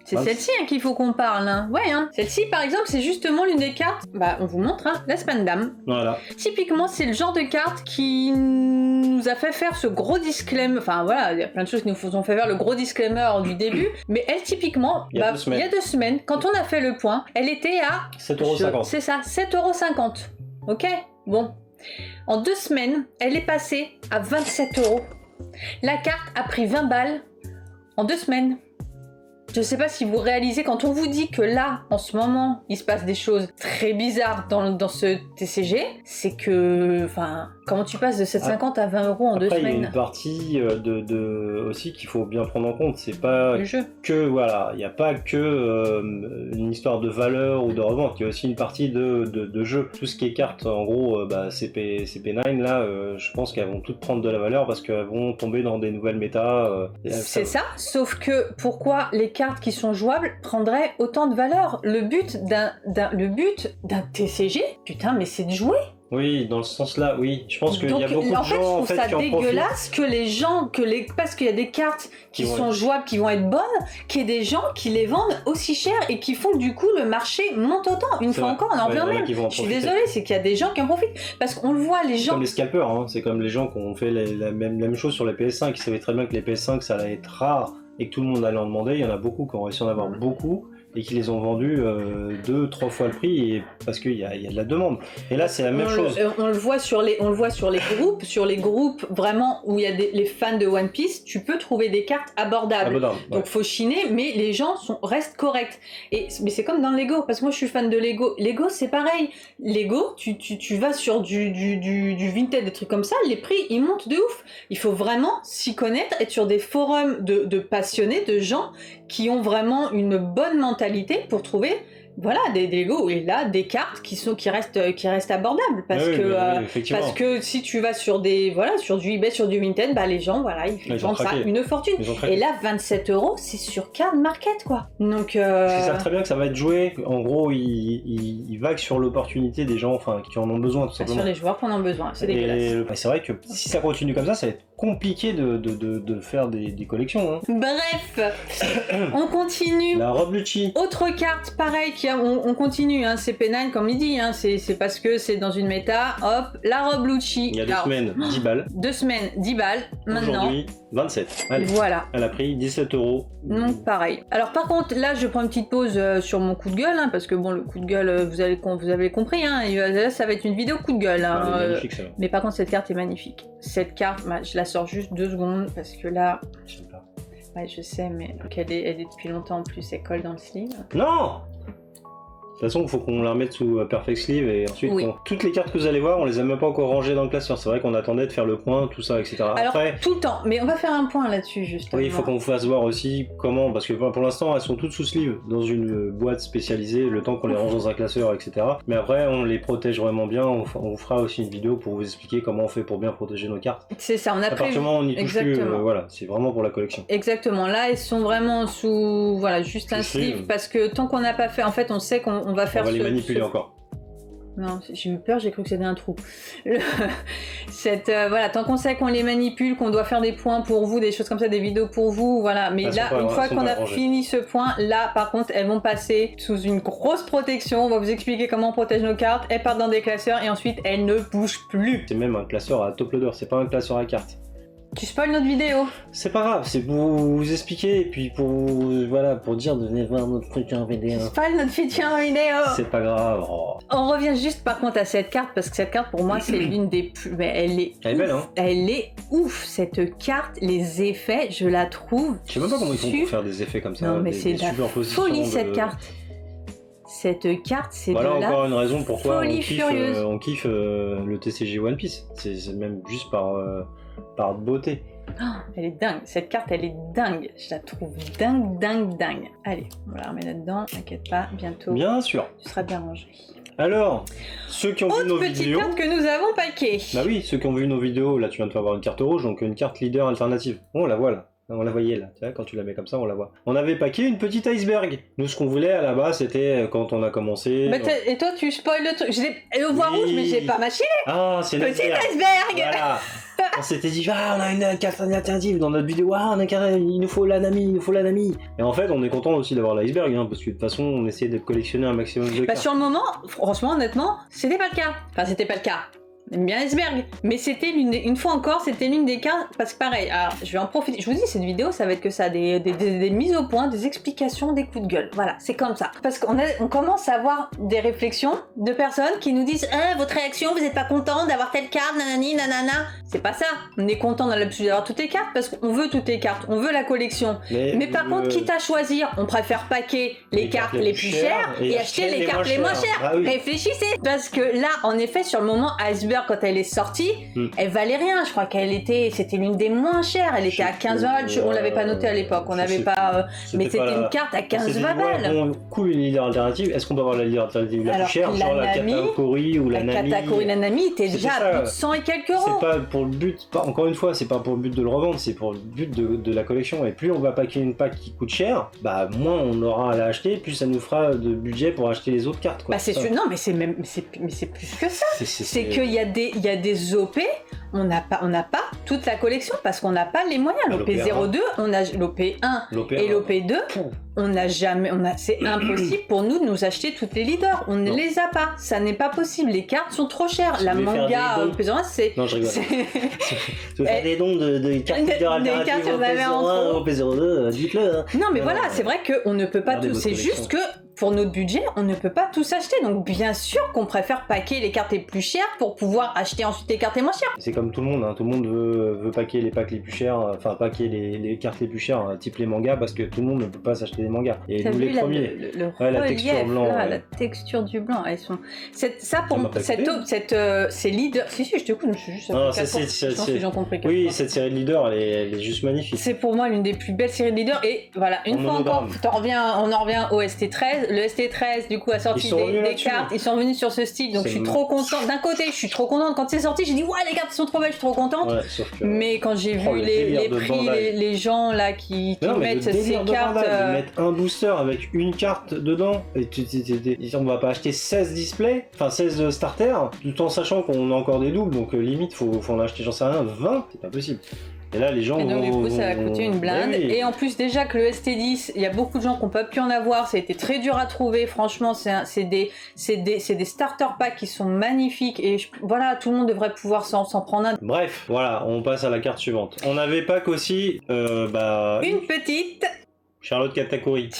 S2: C'est celle-ci qu'il faut qu'on parle. Hein. Ouais, hein. Celle-ci, par exemple, c'est justement l'une des cartes. Bah, on vous montre, hein, la Spandam.
S1: Voilà.
S2: Typiquement, c'est le genre de carte qui nous a fait faire ce gros disclaimer. Enfin, voilà, il y a plein de choses qui nous ont fait faire le gros disclaimer du début. Mais elle, typiquement, il y a 2 semaines, quand on a fait le point, elle était à
S1: 7,50 €.
S2: C'est ça, 7,50 €. Ok? Bon. En 2 semaines, elle est passée à 27 €. La carte a pris 20 balles en 2 semaines. Je sais pas si vous réalisez, quand on vous dit que là, en ce moment, il se passe des choses très bizarres dans ce TCG, c'est que, enfin, comment tu passes de 7,50 à 20 € en 2 semaines?
S1: Après, il y a une partie aussi qu'il faut bien prendre en compte, c'est pas que, voilà, il n'y a pas que une histoire de valeur ou de revente, il y a aussi une partie de jeu. Tout ce qui est cartes, en gros, CP9, là, je pense qu'elles vont toutes prendre de la valeur parce qu'elles vont tomber dans des nouvelles méta.
S2: C'est ça, sauf que pourquoi les cartes qui sont jouables prendraient autant de valeur? Le but d'un TCG, putain, mais c'est de jouer.
S1: Oui, dans ce sens-là, oui. Je pense qu'il y a beaucoup de gens
S2: je trouve ça dégueulasse que les gens, parce qu'il y a des cartes qui sont jouables, qui vont être bonnes, qu'il y ait des gens qui les vendent aussi cher et qui font que du coup le marché monte autant. Une fois encore, on en plein même. Je suis désolée, c'est qu'il y a des gens qui en profitent parce qu'on le voit, les gens.
S1: Comme les scalpers, hein. C'est comme les gens qui ont fait la même chose sur les PS5. Ils savaient très bien que les PS5 ça allait être rare et que tout le monde allait en demander. Il y en a beaucoup qui ont réussi à en avoir beaucoup. et qui les ont vendus 2-3 fois le prix parce qu'il y a de la demande. Et là, c'est la même chose.
S2: On le voit sur les groupes vraiment où il y a les fans de One Piece, tu peux trouver des cartes abordables. Donc faut chiner, mais les gens restent corrects. Mais c'est comme dans Lego, parce que moi je suis fan de Lego. Lego c'est pareil. Lego, tu vas sur du vintage, des trucs comme ça, les prix ils montent de ouf. Il faut vraiment s'y connaître, être sur des forums de passionnés, de gens qui ont vraiment une bonne mentalité pour trouver des Lego et là des cartes qui restent abordables parce que si tu vas sur du eBay, sur du Vinted, les gens ils vendent ça une fortune. Et là 27 € c'est sur Card Market quoi. Donc
S1: ils savent très bien que ça va être joué. En gros ils vaguent sur l'opportunité des gens qui en ont besoin tout simplement.
S2: Sur les joueurs qui en ont besoin, c'est dégueulasse.
S1: C'est vrai que si ça continue comme ça va être compliqué de faire des collections. Hein.
S2: Bref, on continue.
S1: La robe Lucci.
S2: Autre carte pareil on continue, hein, c'est P9 comme il dit, hein, c'est parce que c'est dans une méta, hop, la robe Lucci.
S1: Il y a 2 semaines, 10 balles.
S2: 2 semaines, 10 balles, maintenant.
S1: Aujourd'hui, 27. Allez,
S2: voilà.
S1: Elle a pris 17 €.
S2: Donc pareil. Alors par contre, là je prends une petite pause sur mon coup de gueule, hein, parce que bon, le coup de gueule, vous avez compris, hein, là ça va être une vidéo coup de gueule. Hein,
S1: elle est magnifique, ça.
S2: Mais par contre, cette carte est magnifique. Cette carte, je la sors juste 2 secondes, parce que là...
S1: Je sais pas.
S2: Ouais, je sais, mais elle est depuis longtemps en plus, elle colle dans le sleeve.
S1: Non! De toute façon, il faut qu'on la remette sous Perfect Sleeve et ensuite, toutes les cartes que vous allez voir, on les a même pas encore rangées dans le classeur. C'est vrai qu'on attendait de faire le point, tout ça, etc.
S2: Alors, après, tout le temps, mais on va faire un point là-dessus, justement.
S1: Oui, il faut qu'on fasse voir aussi comment, parce que pour l'instant, elles sont toutes sous sleeve, dans une boîte spécialisée, le temps qu'on les range dans un classeur, etc. Mais après, on les protège vraiment bien. On vous fera aussi une vidéo pour vous expliquer comment on fait pour bien protéger nos cartes.
S2: C'est ça, on a prévu.
S1: Apparemment, on n'y touche plus, voilà, c'est vraiment pour la collection.
S2: Exactement, là, elles sont vraiment sous, juste un sleeve, parce que tant qu'on n'a pas fait, en fait, on sait qu'on va faire
S1: les manipuler encore.
S2: Non, j'ai eu peur, j'ai cru que c'était un trou. Tant qu'on sait qu'on les manipule, qu'on doit faire des points pour vous, des choses comme ça, des vidéos pour vous, voilà. Mais là, une fois qu'on a fini ce point, là, par contre, elles vont passer sous une grosse protection. On va vous expliquer comment on protège nos cartes. Elles partent dans des classeurs et ensuite, elles ne bougent plus.
S1: C'est même un classeur à top loader, c'est pas un classeur à cartes.
S2: Tu spoil notre vidéo.
S1: C'est pas grave, c'est pour vous expliquer et puis pour dire de venir voir notre futur vidéo.
S2: Spoil notre futur vidéo.
S1: C'est pas grave. Oh.
S2: On revient juste par contre à cette carte parce que cette carte pour moi c'est l'une des plus. Mais elle est
S1: belle, hein.
S2: Elle est ouf cette carte, les effets, je la trouve.
S1: Je sais même pas comment ils font pour faire des effets comme ça.
S2: Non mais c'est de la folie cette carte. Cette carte, c'est
S1: voilà
S2: de la
S1: encore une raison pourquoi
S2: furieuse.
S1: on kiffe le TCG One Piece. C'est même juste par beauté.
S2: Oh, elle est dingue, cette carte elle est dingue, je la trouve dingue. Allez, on la remet là-dedans, t'inquiète pas, bientôt.
S1: Bien sûr.
S2: Tu seras bien rangé.
S1: Alors, ceux qui ont vu nos vidéos...
S2: Autre petite carte que nous avons paquée.
S1: Bah oui, ceux qui ont vu nos vidéos, là tu viens de faire avoir une carte rouge, donc une carte leader alternative. On la voit là. On la voyait là, tu vois, quand tu la mets comme ça, on la voit. On avait paqué une petite iceberg. Nous, ce qu'on voulait à la base, c'était quand on a commencé.
S2: Bah et toi, tu spoil le truc. Elle au voit rouge, mais j'ai pas machiné.
S1: Ah, c'est
S2: petit iceberg.
S1: Voilà. On s'était dit, on a une carte alternative dans notre vidéo. Il nous faut la Nami, Et en fait, on est content aussi d'avoir l'iceberg, hein, parce que de toute façon, on essayait de collectionner un maximum de cartes.
S2: Sur le moment, franchement, honnêtement, c'était pas le cas. Enfin, c'était pas le cas. J'aime bien l'iceberg, mais c'était une fois encore, c'était l'une des cartes, parce que pareil, alors je vais en profiter, je vous dis, cette vidéo, ça va être que ça, des mises au point, des explications, des coups de gueule, voilà, c'est comme ça. Parce qu'on commence à avoir des réflexions de personnes qui nous disent « votre réaction, vous êtes pas content d'avoir telle carte, nanani, nanana ». C'est pas ça, on est content dans l'absolu d'avoir toutes les cartes, parce qu'on veut toutes les cartes, on veut la collection. Mais par contre, quitte à choisir, on préfère paquer les cartes les plus chères et acheter les cartes les moins chères.
S1: Ah oui.
S2: Réfléchissez, parce que là, en effet, sur le moment, iceberg, quand elle est sortie, elle valait rien. Je crois c'était l'une des moins chères. Elle était à 15 balles. On l'avait pas noté à l'époque. On n'avait pas. Mais c'était une carte à 15 balles.
S1: Cool, une leader alternative. Est-ce qu'on doit avoir la leader alternative la plus chère, genre la Katakuri ou la Nami?
S2: La Katakuri, la Nami était déjà à plus de 100 et quelques euros.
S1: C'est pas pour le but. Encore une fois, c'est pas pour le but de le revendre. C'est pour le but de la collection. Et plus on va paquer une pack qui coûte cher, bah moins on aura à l'acheter, plus ça nous fera de budget pour acheter les autres cartes. Quoi.
S2: Bah c'est sûr. Non, mais c'est plus que ça. C'est qu'il y a des OP on n'a pas toute la collection parce qu'on n'a pas les moyens. L'OP02, on a l'OP1 et l'OP2. On n'a jamais, c'est impossible pour nous de nous acheter toutes les leaders. On ne les a pas. Ça n'est pas possible. Les cartes sont trop chères. La manga OP01, c'est.
S1: Non, je rigole. Tu veux faire des dons de cartes leaders alternatives au OP02, dites-le. Hein.
S2: Non, mais voilà, c'est vrai qu'on ne peut pas tout. C'est juste que pour notre budget, on ne peut pas tout s'acheter. Donc, bien sûr qu'on préfère packer les cartes les plus chères pour pouvoir acheter ensuite les cartes les moins chères.
S1: C'est comme tout le monde. Hein. Tout le monde veut packer les packs les plus chers, enfin packer les cartes les plus chères, hein, type les mangas, parce que tout le monde ne peut pas s'acheter des mangas. Et nous les premiers.
S2: La texture blanc. La texture du blanc, elles sont. Ça pour ces leaders. Si, je t'écoute, je suis juste.
S1: Non, c'est
S2: j'en compris.
S1: Oui, cette série de leaders, elle est juste magnifique.
S2: C'est pour moi l'une des plus belles séries de leaders. Et voilà, une fois encore, on en revient au ST13. Le ST13, du coup, a sorti des cartes. Ils sont revenus sur ce style, donc je suis trop contente. D'un côté, je suis trop contente. Quand c'est sorti, j'ai dit, ouais, les cartes sont trop belles, je suis trop contente. Ouais, mais quand j'ai vu les prix, les gens là qui mettent ces cartes.
S1: Ils mettent un booster avec une carte dedans. Et on va pas acheter 16 displays, enfin 16 starters, tout en sachant qu'on a encore des doubles, donc limite, faut en acheter, j'en sais rien, 20, c'est pas possible. Et là, les gens.
S2: Et donc, du coup, ça va coûter une blinde. Oui. Et en plus, déjà que le ST10, il y a beaucoup de gens qui n'ont pas pu en avoir. Ça a été très dur à trouver. Franchement, c'est des starter packs qui sont magnifiques. Et voilà, tout le monde devrait pouvoir s'en prendre un.
S1: Bref, voilà, on passe à la carte suivante. On avait pack aussi.
S2: Une petite.
S1: Charlotte Katakuri.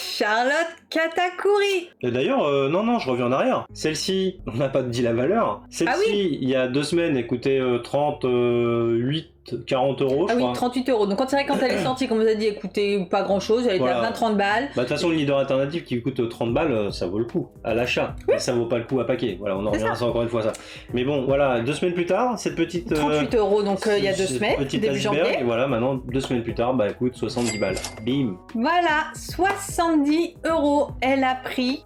S1: Et d'ailleurs, non, je reviens en arrière. Celle-ci, on n'a pas dit la valeur. Celle-ci, il y a 2 semaines, elle coûtait 40 euros, je crois.
S2: Oui, 38 euros. Donc, quand elle est sortie, comme vous avez dit, elle coûtait pas grand-chose. Elle était à 20-30 balles.
S1: De toute façon, le leader alternatif qui coûte 30 balles, ça vaut le coup à l'achat. Oui. Mais ça vaut pas le coup à paquer. Voilà, on en revient à ça encore une fois. Ça. Mais bon, voilà, 2 semaines plus tard, cette petite.
S2: 38 euros, donc il y a 2 semaines, début janvier.
S1: Et voilà, maintenant, 2 semaines plus tard, elle coûte 70 balles. Bim.
S2: Voilà, 70 euros. Elle a pris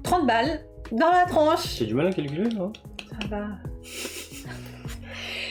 S2: 30 balles dans la tronche.
S1: J'ai du mal à calculer, non?
S2: Ça va.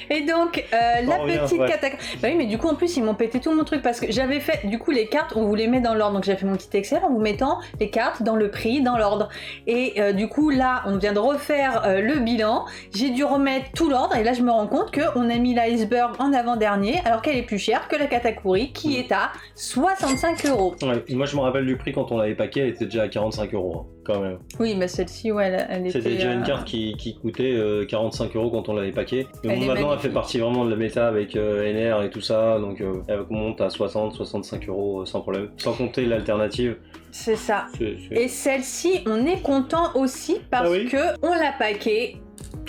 S2: Et donc, la petite catacombe. Bah oui, mais du coup, en plus, ils m'ont pété tout mon truc parce que j'avais fait, du coup, les cartes, on vous les met dans l'ordre. Donc, j'avais fait mon petit Excel en vous mettant les cartes dans le prix, dans l'ordre. Et du coup, là, on vient de refaire le bilan. J'ai dû remettre tout l'ordre. Et là, je me rends compte qu'on a mis l'iceberg en avant-dernier, alors qu'elle est plus chère que la Katakuri, qui est à 65 euros.
S1: Ouais, moi, je me rappelle du prix quand on l'avait paqué, elle était déjà à 45 euros, quand même.
S2: Oui, mais celle-ci, ouais, elle était.
S1: C'était déjà une carte qui coûtait 45 euros quand on l'avait paqué. Mais bon, maintenant, elle fait partie vraiment de la méta avec NR et tout ça, donc elle monte à 60-65 euros sans problème, sans compter l'alternative.
S2: C'est ça. Et celle-ci, on est content aussi parce que on l'a paqué.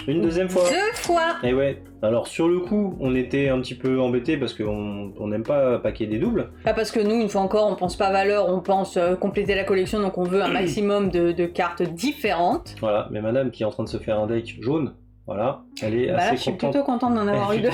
S1: Une deuxième fois.
S2: 2 fois.
S1: Et ouais. Alors sur le coup, on était un petit peu embêtés parce qu'on n'aime pas paquer des doubles.
S2: Pas parce que nous, une fois encore, on pense pas valeur, on pense compléter la collection, donc on veut un maximum de cartes différentes.
S1: Voilà, mais madame qui est en train de se faire un deck jaune, voilà, elle est assez contente.
S2: Je suis plutôt contente d'en avoir eu 2.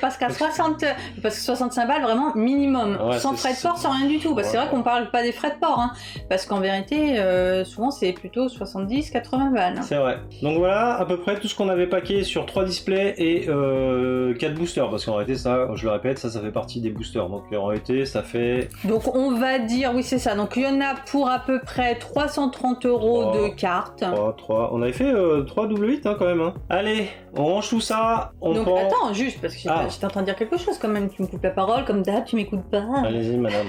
S2: Parce qu'à 65 balles, vraiment minimum, sans frais de port, sans rien du tout. Parce que c'est vrai qu'on parle pas des frais de port, hein, parce qu'en vérité, souvent c'est plutôt 70-80 balles. Hein.
S1: C'est vrai. Donc voilà, à peu près tout ce qu'on avait paqué sur 3 displays et 4 boosters. Parce qu'en réalité, ça, je le répète, ça fait partie des boosters. Donc en réalité, ça fait.
S2: Donc on va dire, oui, c'est ça. Donc il y en a pour à peu près 330 euros de cartes.
S1: 3. On avait fait 3 double 8 hein, quand même. Hein. Allez, on range tout ça.
S2: Donc attends, juste parce que j'étais en train de dire quelque chose quand même. Tu me coupes la parole, comme d'hab, tu m'écoutes pas.
S1: Allez-y, madame.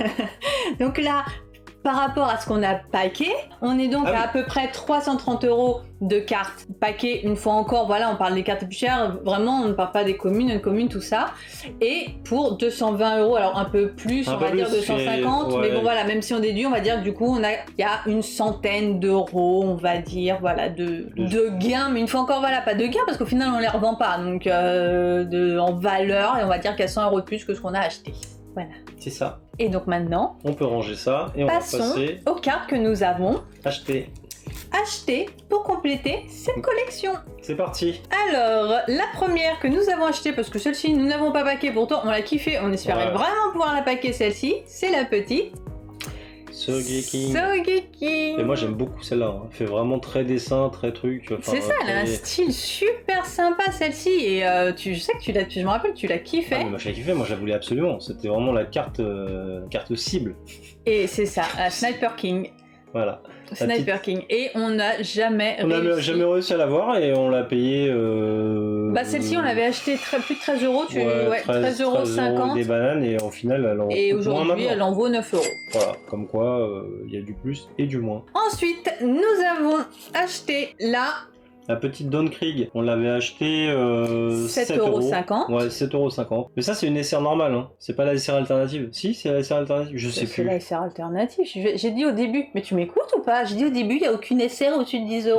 S2: Donc là, par rapport à ce qu'on a paqué, on est donc à peu près 330 euros de cartes paquées. Une fois encore, voilà, on parle des cartes les plus chères. Vraiment, on ne parle pas des communes, tout ça. Et pour 220 euros, alors un peu plus, on va dire 250. Mais bon, voilà, même si on déduit, on va dire que du coup, il y a une centaine d'euros, on va dire, voilà, de gains. Mais une fois encore, voilà, pas de gains parce qu'au final, on les revend pas. Donc, en valeur, et on va dire qu'il y a 100 euros de plus que ce qu'on a acheté. Voilà.
S1: C'est ça.
S2: Et donc maintenant,
S1: on peut ranger ça et on va passer
S2: aux cartes que nous avons
S1: achetées
S2: pour compléter cette collection.
S1: C'est parti.
S2: Alors, la première que nous avons achetée, parce que celle-ci nous n'avons pas paqué, pourtant on l'a kiffé, on espérait vraiment pouvoir la paquer celle-ci, c'est la petite
S1: Sogeki.
S2: Et
S1: moi j'aime beaucoup celle-là, hein. Elle fait vraiment très dessin, très truc.
S2: C'est ça, elle a un style super sympa celle-ci et je sais que je me rappelle, tu l'as kiffé.
S1: Ah, mais moi je l'ai kiffé, moi je la voulais absolument. C'était vraiment la carte cible.
S2: Et c'est ça, Sniper King.
S1: Voilà.
S2: Sniper King. Et on n'a jamais
S1: réussi à l'avoir et on l'a payé
S2: Bah celle-ci on l'avait acheté plus de 13 euros, 13,50 €
S1: des bananes et au final elle en
S2: et aujourd'hui elle en vaut 9 €.
S1: Voilà, comme quoi il y a du plus et du moins.
S2: Ensuite nous avons acheté la
S1: petite Dawn Krieg, on l'avait acheté
S2: 7,50 €.
S1: Ouais, 7,50 €. Mais ça, c'est une SR normale, hein. C'est pas la SR alternative. Si, c'est la SR alternative, je sais plus.
S2: C'est la SR alternative. J'ai dit au début, mais tu m'écoutes ou pas? J'ai dit au début, il n'y a aucune SR au-dessus de 10 €.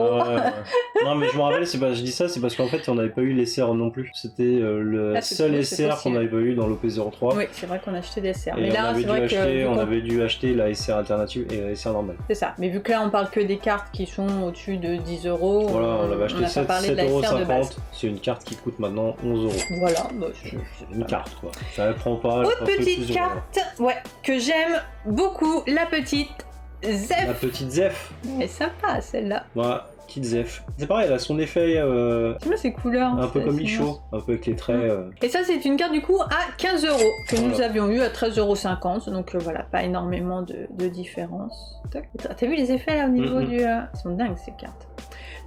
S1: Non, mais je me rappelle, je dis ça, c'est parce qu'en fait, on n'avait pas eu les SR non plus. C'était le seul SR qu'on n'avait pas eu dans l'OP03.
S2: Oui, c'est vrai qu'on a acheté des SR.
S1: Et
S2: mais là, c'est vrai
S1: on avait dû acheter la SR alternative et la SR normale.
S2: C'est ça. Mais vu que là, on parle que des cartes qui sont au-dessus de 10 €.
S1: Voilà, on l'avait acheté
S2: 7,50
S1: €. C'est une carte qui coûte maintenant 11 €.
S2: Voilà, bah,
S1: c'est une carte quoi. Ça ne prend pas.
S2: Autre petite carte, que j'aime beaucoup, la petite Zef.
S1: La petite Zef.
S2: Elle est sympa celle-là.
S1: Voilà, petite Zef. C'est pareil, elle a son effet.
S2: J'aime bien ses couleurs.
S1: Un peu comme Michaud, un peu avec les traits.
S2: Et ça, c'est une carte du coup à 15 € que nous avions eu à 13,50 €. Donc voilà, pas énormément de différence. T'as vu les effets là au niveau du. Ils sont dingues ces cartes.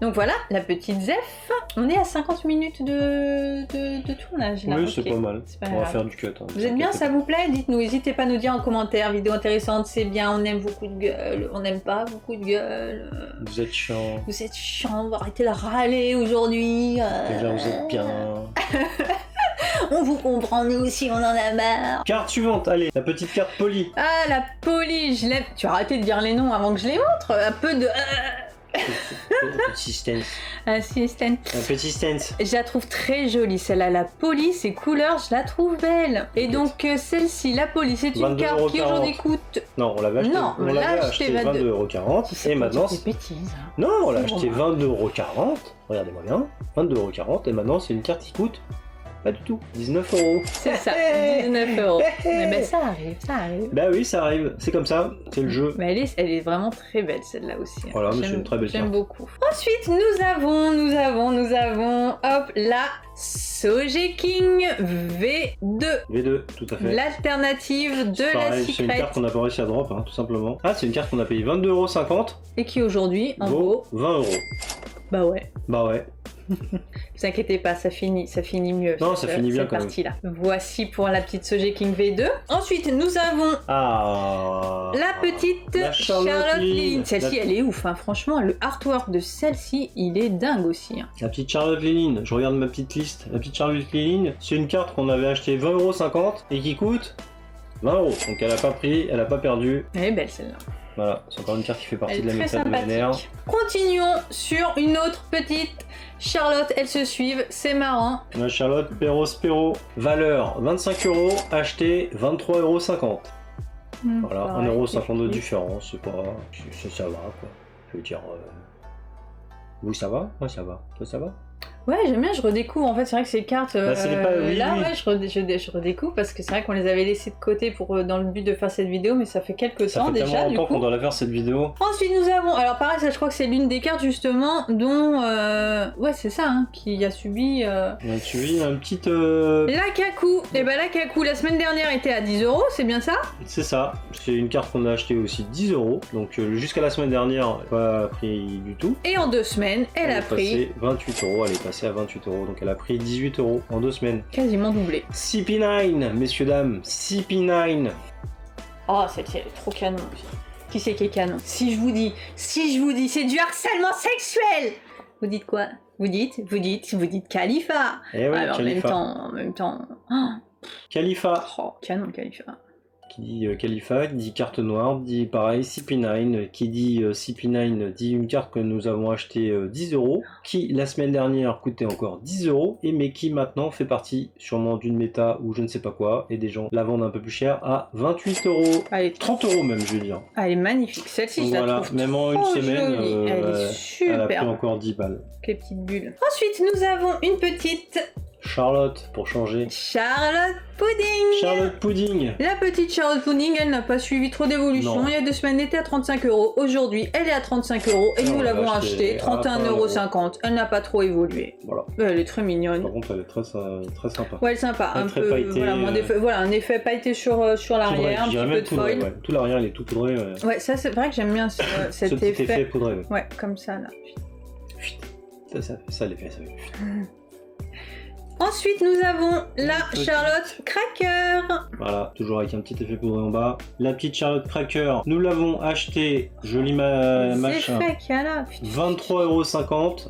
S2: Donc voilà, la petite Zef. On est à 50 minutes de tournage là.
S1: Oui, c'est pas mal. On va faire du cut. Hein,
S2: vous êtes bien, ça vous plaît? Dites-nous, n'hésitez pas à nous dire en commentaire. Vidéo intéressante, c'est bien, on aime beaucoup de gueule, on n'aime pas beaucoup de gueule.
S1: Vous êtes chiant.
S2: Vous êtes chiant, on va arrêter de râler aujourd'hui.
S1: Et là, vous êtes bien.
S2: On vous comprend, nous aussi, on en a marre.
S1: Carte suivante, allez, la petite carte polie.
S2: Ah, la polie, je l'aime. Tu as arrêté de dire les noms avant que je les montre. Un peu de.
S1: Assistance.
S2: Assistance.
S1: Un petit stance.
S2: Je la trouve très jolie, celle-là, la polie, ses couleurs, je la trouve belle. Et donc celle-ci, la polie, c'est une carte qui aujourd'hui coûte...
S1: Non, on l'avait acheté,
S2: non,
S1: on l'avait acheté 22,40 € et maintenant...
S2: C'est bêtise.
S1: Non, on l'a acheté 22,40 €. Regardez-moi bien, 22,40 € et maintenant c'est une carte qui coûte... Pas du tout, 19 €.
S2: C'est ça, 19 €. Mais ben, ça arrive, ça arrive.
S1: Bah oui, ça arrive, c'est comme ça, c'est le jeu.
S2: Mais elle est vraiment très belle celle-là aussi.
S1: Voilà, mais c'est une très belle carte.
S2: J'aime beaucoup. Ensuite, nous avons, hop, la Sogeking V2.
S1: V2, tout à fait.
S2: L'alternative de la Secret.
S1: C'est une carte qu'on n'a pas réussi à drop, hein, tout simplement. Ah, c'est une carte qu'on a payé 22,50 €
S2: et qui aujourd'hui en vaut
S1: 20 €.
S2: Bah ouais.
S1: Bah ouais.
S2: Vous inquiétez pas, ça finit mieux.
S1: Non, ça finit bien
S2: cette partie-là. Voici pour la petite Sogeking V2. Ensuite, nous avons la petite Charlotte Liline. Celle-ci, elle est ouf, hein. Franchement, le artwork de celle-ci, il est dingue aussi. Hein.
S1: La petite Charlotte Liline, je regarde ma petite liste. La petite Charlotte Liline, c'est une carte qu'on avait acheté 20,50 € et qui coûte 20 €. Donc elle a pas pris, elle a pas perdu.
S2: Elle est belle celle-là.
S1: Voilà, c'est encore une carte qui fait partie de la
S2: méta
S1: méta de Vénère.
S2: Continuons sur une autre petite Charlotte, elles se suivent, c'est marrant.
S1: La Charlotte Perro, valeur 25 €, acheté 23,50 €. Voilà, 1,50 € de différence, c'est pas... ça va quoi. Je veux dire... Oui, ça va? Moi, ça va. Toi, ça va?
S2: Ouais, j'aime bien, je redécouvre. En fait, c'est vrai que ces cartes,
S1: bah,
S2: ouais, je redécouvre parce que c'est vrai qu'on les avait laissées de côté dans le but de faire cette vidéo, mais ça fait quelques temps déjà. Ça fait tellement longtemps
S1: qu'on doit la faire cette vidéo.
S2: Ensuite, nous avons, alors pareil, ça je crois que c'est l'une des cartes justement dont, ouais, c'est ça, hein, qui a subi.
S1: On a subi un petit.
S2: La Kaku. Et bah la Kaku, la semaine dernière était à 10 €, c'est bien ça?
S1: C'est ça. C'est une carte qu'on a achetée aussi 10 €. Donc jusqu'à la semaine dernière, elle n'a pas pris du tout.
S2: Et en 2 semaines, elle a pris
S1: 28 €. Elle est passée à 28 €, donc elle a pris 18 € en 2 semaines.
S2: Quasiment doublé.
S1: CP9, messieurs dames, CP9.
S2: Oh, celle-ci elle est trop canon. Qui c'est qui est canon? Si je vous dis, c'est du harcèlement sexuel. Vous dites quoi? Vous dites Khalifa.
S1: Eh ouais,
S2: alors,
S1: Khalifa.
S2: en même temps. Oh.
S1: Khalifa.
S2: Oh, canon Khalifa.
S1: Qui dit Khalifa, qui dit carte noire, dit pareil CP9, qui dit CP9 dit une carte que nous avons achetée 10 €, qui la semaine dernière coûtait encore 10 €, mais qui maintenant fait partie sûrement d'une méta ou je ne sais pas quoi, et des gens la vendent un peu plus cher à 28 €.
S2: Allez,
S1: 30 € même, je veux dire.
S2: Elle est magnifique, celle-ci je la trouve
S1: même en une semaine,
S2: elle est super.
S1: Elle a pris encore 10 balles.
S2: Quelle petite bulle. Ensuite, nous avons une petite
S1: Charlotte, pour changer.
S2: Charlotte Pudding.
S1: Charlotte Pudding.
S2: La petite Charlotte Pudding, elle n'a pas suivi trop d'évolution. Il y a 2 semaines, elle était à 35 €. Aujourd'hui, elle est à 35 € et nous l'avons achetée 31,50 €. Elle n'a pas trop évolué.
S1: Voilà.
S2: Elle est très mignonne.
S1: Par contre, elle est très sympa.
S2: Ouais, elle est sympa.
S1: Elle est très pailletée,
S2: voilà, un effet pailleté sur l'arrière, un petit peu de foil.
S1: Ouais. Tout l'arrière, il est tout poudré.
S2: Ouais, ça c'est vrai que j'aime bien cet
S1: petit effet poudré.
S2: Ouais, comme ça là.
S1: Ça l'effet, ça fait.
S2: Ensuite, nous avons la Charlotte Cracker.
S1: Voilà, toujours avec un petit effet poudré en bas. La petite Charlotte Cracker, nous l'avons acheté, joli machin, 23,50 €.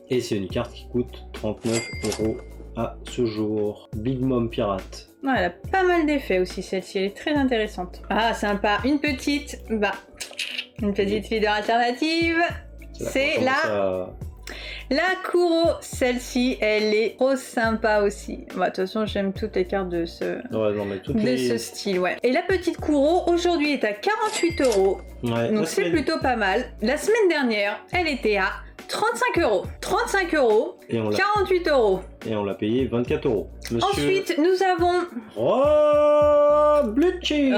S1: Et c'est une carte qui coûte 39 € à ce jour. Big Mom Pirate.
S2: Ouais, elle a pas mal d'effets aussi, celle-ci, elle est très intéressante. Ah, sympa, une petite leader alternative. C'est la Kuro. Celle-ci, elle est trop sympa aussi. Bah, de toute façon, j'aime toutes les cartes de ce style, ouais. Et la petite Kuro, aujourd'hui, est à 48 €.
S1: Ouais,
S2: donc c'est plutôt pas mal. La semaine dernière, elle était à 35 €. 35 €, 48 €.
S1: Et on l'a payé 24 €.
S2: Ensuite, nous avons Roblucci,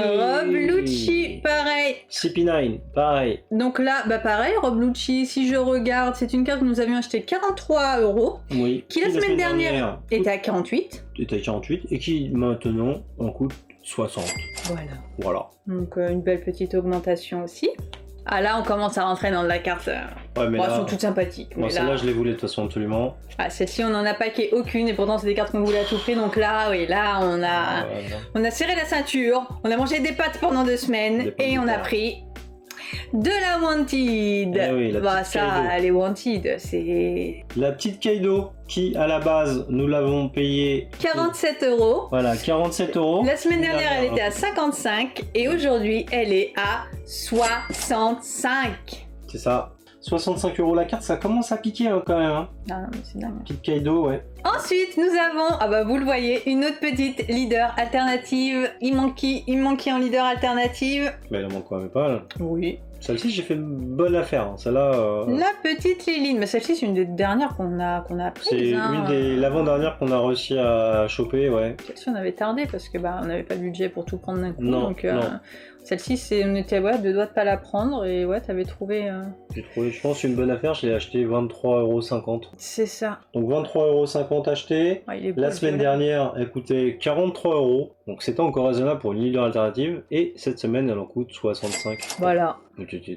S2: pareil.
S1: CP9, pareil.
S2: Donc là, pareil, Roblucci, si je regarde, c'est une carte que nous avions achetée 43 €.
S1: Oui.
S2: Qui la semaine dernière était à 48.
S1: Était à 48 et qui maintenant en coûte 60. Voilà.
S2: Donc une belle petite augmentation aussi. Ah là, on commence à rentrer dans de la carte.
S1: Ouais, mais
S2: elles sont toutes sympathiques.
S1: Moi, celle-là, je les voulais de toute façon absolument.
S2: Ah, celle-ci, on n'en a paqué aucune et pourtant, c'est des cartes qu'on voulait à tout prix. Donc là, oui, là, on a serré la ceinture, on a mangé des pâtes pendant 2 semaines et on a pris de la Wanted.
S1: Eh oui,
S2: les Wanted, c'est...
S1: La petite Kaido qui, à la base, nous l'avons payée
S2: 47 €.
S1: Voilà, 47 €.
S2: La semaine dernière, elle était à 55 et aujourd'hui, elle est à 65.
S1: C'est ça. 65 € la carte, ça commence à piquer quand même. Hein.
S2: Non, mais c'est dingue.
S1: Petite Kaido, ouais.
S2: Ensuite, nous avons, vous le voyez, une autre petite leader alternative. Il manquait en leader alternative.
S1: Mais elle en manque quand même pas, là.
S2: Oui.
S1: Celle-ci, j'ai fait une bonne affaire. Hein. Celle-là.
S2: La petite Liline. Mais celle-ci, c'est une des dernières qu'on a prise.
S1: C'est une des l'avant-dernière qu'on a réussi à choper, ouais.
S2: Celle-ci, on avait tardé parce que on n'avait pas le budget pour tout prendre d'un coup.
S1: Non,
S2: donc,
S1: non.
S2: Celle-ci, on était deux doigts de pas la prendre et t'avais trouvé.
S1: J'ai trouvé, je pense, une bonne affaire. Je l'ai acheté 23,50 €.
S2: C'est ça.
S1: Donc 23,50 € acheté.
S2: Ah, il est beau,
S1: la semaine dernière, elle coûtait 43 €. Donc c'était encore raisonnable pour une leader alternative. Et cette semaine, elle en coûte 65.
S2: Voilà.
S1: Mais qu'est-ce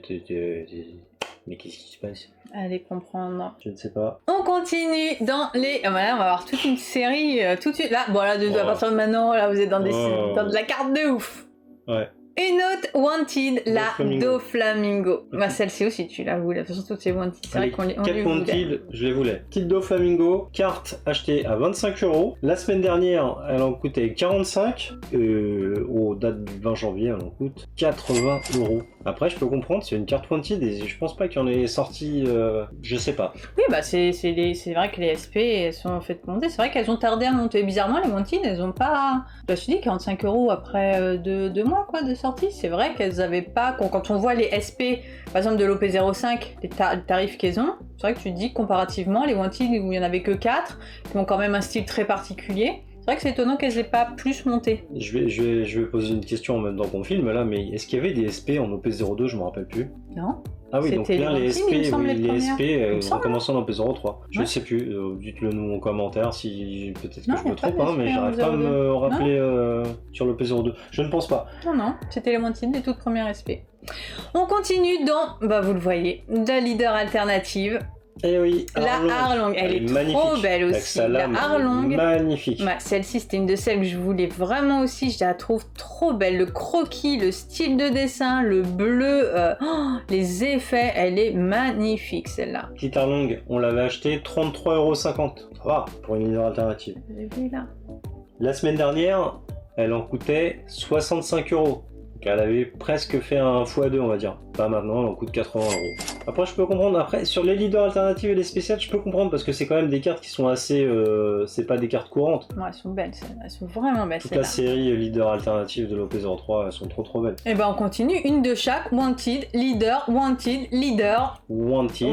S1: qui se passe?
S2: Allez comprendre.
S1: Je ne sais pas.
S2: On continue dans les... Voilà, on va avoir toute une série tout de suite. Là, à partir de maintenant, là, vous êtes dans de la carte de ouf.
S1: Ouais.
S2: Une autre Wanted, la Doflamingo. Celle-ci aussi, tu la voulais. De toute façon, toutes ces Wanted, c'est vrai qu'on les voulait.
S1: 4 Wanted, je les voulais. Petite Doflamingo, carte achetée à 25 €. La semaine dernière, elle en coûtait 45. Aux dates du 20 janvier, elle en coûte 80 €. Après, je peux comprendre, c'est une carte Wanted et je pense pas qu'il y en ait sorti. Je sais pas.
S2: Oui, c'est vrai que les SP elles sont faites monter. C'est vrai qu'elles ont tardé à monter. Bizarrement, les Wanted, elles ont pas. Je me suis dit 45 € après 2 mois quoi, de sortie. C'est vrai qu'elles avaient pas. Quand on voit les SP, par exemple de l'OP05, les tarifs qu'elles ont, c'est vrai que tu te dis comparativement, les Wanted où il y en avait que 4, qui ont quand même un style très particulier. C'est vrai que c'est étonnant qu'elles aient pas plus monté.
S1: Je vais poser une question en même temps qu'on filme là, mais est-ce qu'il y avait des SP en OP02? Je me rappelle plus.
S2: Non.
S1: Ah oui, donc bien les SP, les SP en commençant dans OP03. Je ne sais plus, dites-le nous en commentaire si peut-être que je me trompe, mais j'arrive pas à me rappeler sur l'OP02. Je ne pense pas.
S2: Non, c'était les Wanted des toutes premières SP. On continue dans, vous le voyez, de leader alternative.
S1: Eh oui,
S2: la Arlong, elle est magnifique. Trop belle aussi. La Arlong,
S1: magnifique.
S2: Celle-ci, c'était une de celles que je voulais vraiment aussi. Je la trouve trop belle. Le croquis, le style de dessin, le bleu, les effets, elle est magnifique celle-là.
S1: Petite Arlong, on l'avait acheté 33,50 €. Ça va pour une leader alternative.
S2: Là.
S1: La semaine dernière, elle en coûtait 65 €. Elle avait presque fait un x2 on va dire. Pas maintenant, elle en coûte 80 €. Après je peux comprendre, après sur les leaders alternatives et les spéciales je peux comprendre parce que c'est quand même des cartes qui sont assez... c'est pas des cartes courantes.
S2: Ouais, elles sont belles, elles sont vraiment belles.
S1: Toute la série leader alternative de l'OP03, elles sont trop belles.
S2: Et on continue, une de chaque, Wanted, leader, Wanted, leader.
S1: Wanted.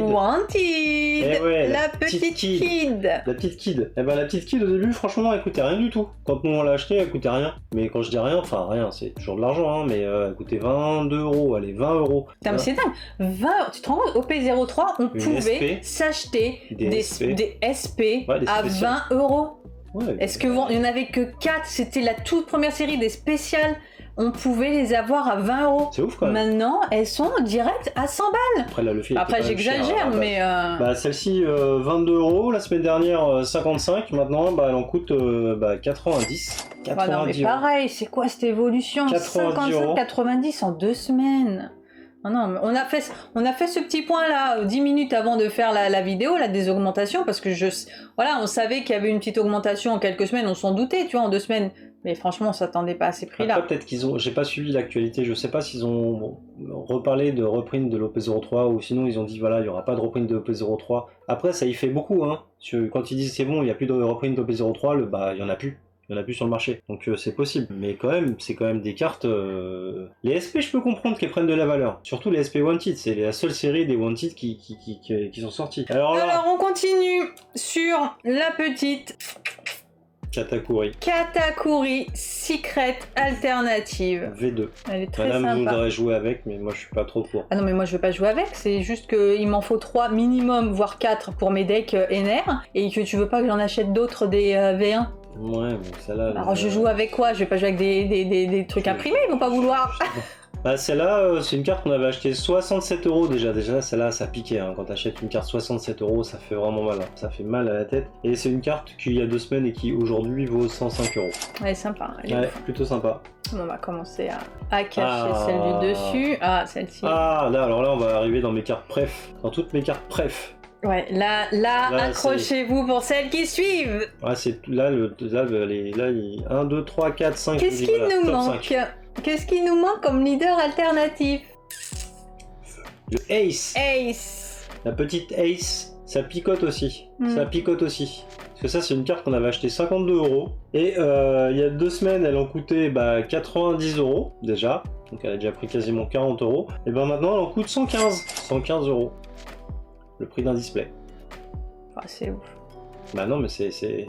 S2: Et ouais, la petite kid.
S1: La petite kid. La petite kid au début franchement elle coûtait rien du tout. Quand nous on l'a acheté elle coûtait rien. Mais quand je dis rien, enfin rien, c'est toujours de l'argent mais elle coûtait 22 €, allez 20 €.
S2: Putain, mais c'est dingue, 20, tu te rends compte, au P03 on pouvait s'acheter des SP à 20 €.
S1: Ouais,
S2: Est-ce que il n'y en avait que 4, c'était la toute première série des spéciales on pouvait les avoir à 20 €.
S1: C'est ouf quand même.
S2: Maintenant, elles sont direct à 100 balles.
S1: Après, la Luffy.
S2: Après, j'exagère, mais.
S1: Bah, celle-ci, 22 €. La semaine dernière, 55. Maintenant, bah, elle en coûte 90. 90
S2: non, mais pareil, c'est quoi cette évolution? 55, 90 en 2 semaines. Non, on a fait ce petit point là 10 minutes avant de faire la vidéo là des augmentations parce que voilà, on savait qu'il y avait une petite augmentation en quelques semaines, on s'en doutait, tu vois, en 2 semaines. Mais franchement, on s'attendait pas à ces prix-là.
S1: Après, peut-être qu'ils ont, j'ai pas suivi l'actualité, je sais pas s'ils ont reparlé de reprint de l'OP03 ou sinon ils ont dit voilà, il y aura pas de reprint de l'OP03. Après, ça y fait beaucoup, hein. Quand ils disent c'est bon, il y a plus de reprint de l'OP03, bah il y en a plus. Il n'y en a plus sur le marché, donc c'est possible. Mais quand même, c'est quand même des cartes... Les SP, je peux comprendre qu'elles prennent de la valeur. Surtout les SP Wanted, c'est la seule série des Wanted qui sont sortis. Alors
S2: on continue sur la petite... Katakuri Secret Alternative.
S1: V2.
S2: Elle est très
S1: Madame
S2: sympa.
S1: voudrait jouer avec, mais moi je suis pas trop pour.
S2: Ah non, mais moi je veux pas jouer avec, c'est juste qu'il m'en faut 3 minimum, voire 4 pour mes decks NR, et que tu veux pas que j'en achète d'autres des V1.
S1: Ouais, mais celle-là...
S2: Alors je joue avec quoi? Je vais pas jouer avec des trucs imprimés, ils vont pas vouloir.
S1: Bah celle-là, c'est une carte qu'on avait acheté 67 € déjà. Déjà celle-là, ça piquait. Hein. Quand t'achètes une carte 67 €, ça fait vraiment mal. Hein. Ça fait mal à la tête. Et c'est une carte qui il y a 2 semaines et qui aujourd'hui vaut 105 €.
S2: Elle est sympa.
S1: Ouais, plutôt sympa.
S2: On va commencer à cacher celle du dessus. Ah, celle-ci.
S1: Ah, là, alors là, on va arriver dans mes cartes préf. Dans toutes mes cartes préf.
S2: Ouais, là accrochez-vous pour celles qui suivent.
S1: Ouais, c'est là, 1, 2, 3, 4, 5.
S2: Qu'est-ce qui nous manque? Qu'est-ce qui nous manque comme leader alternatif?
S1: Le Ace.
S2: Ace.
S1: La petite Ace, ça picote aussi. Ça picote aussi. Parce que ça, c'est une carte qu'on avait acheté 52 €. Et il y a 2 semaines, elle en coûtait 90 € déjà. Donc elle a déjà pris quasiment 40 €. Et ben maintenant, elle en coûte 115. 115 €. Le prix d'un display.
S2: Ah, c'est ouf.
S1: Bah non, mais je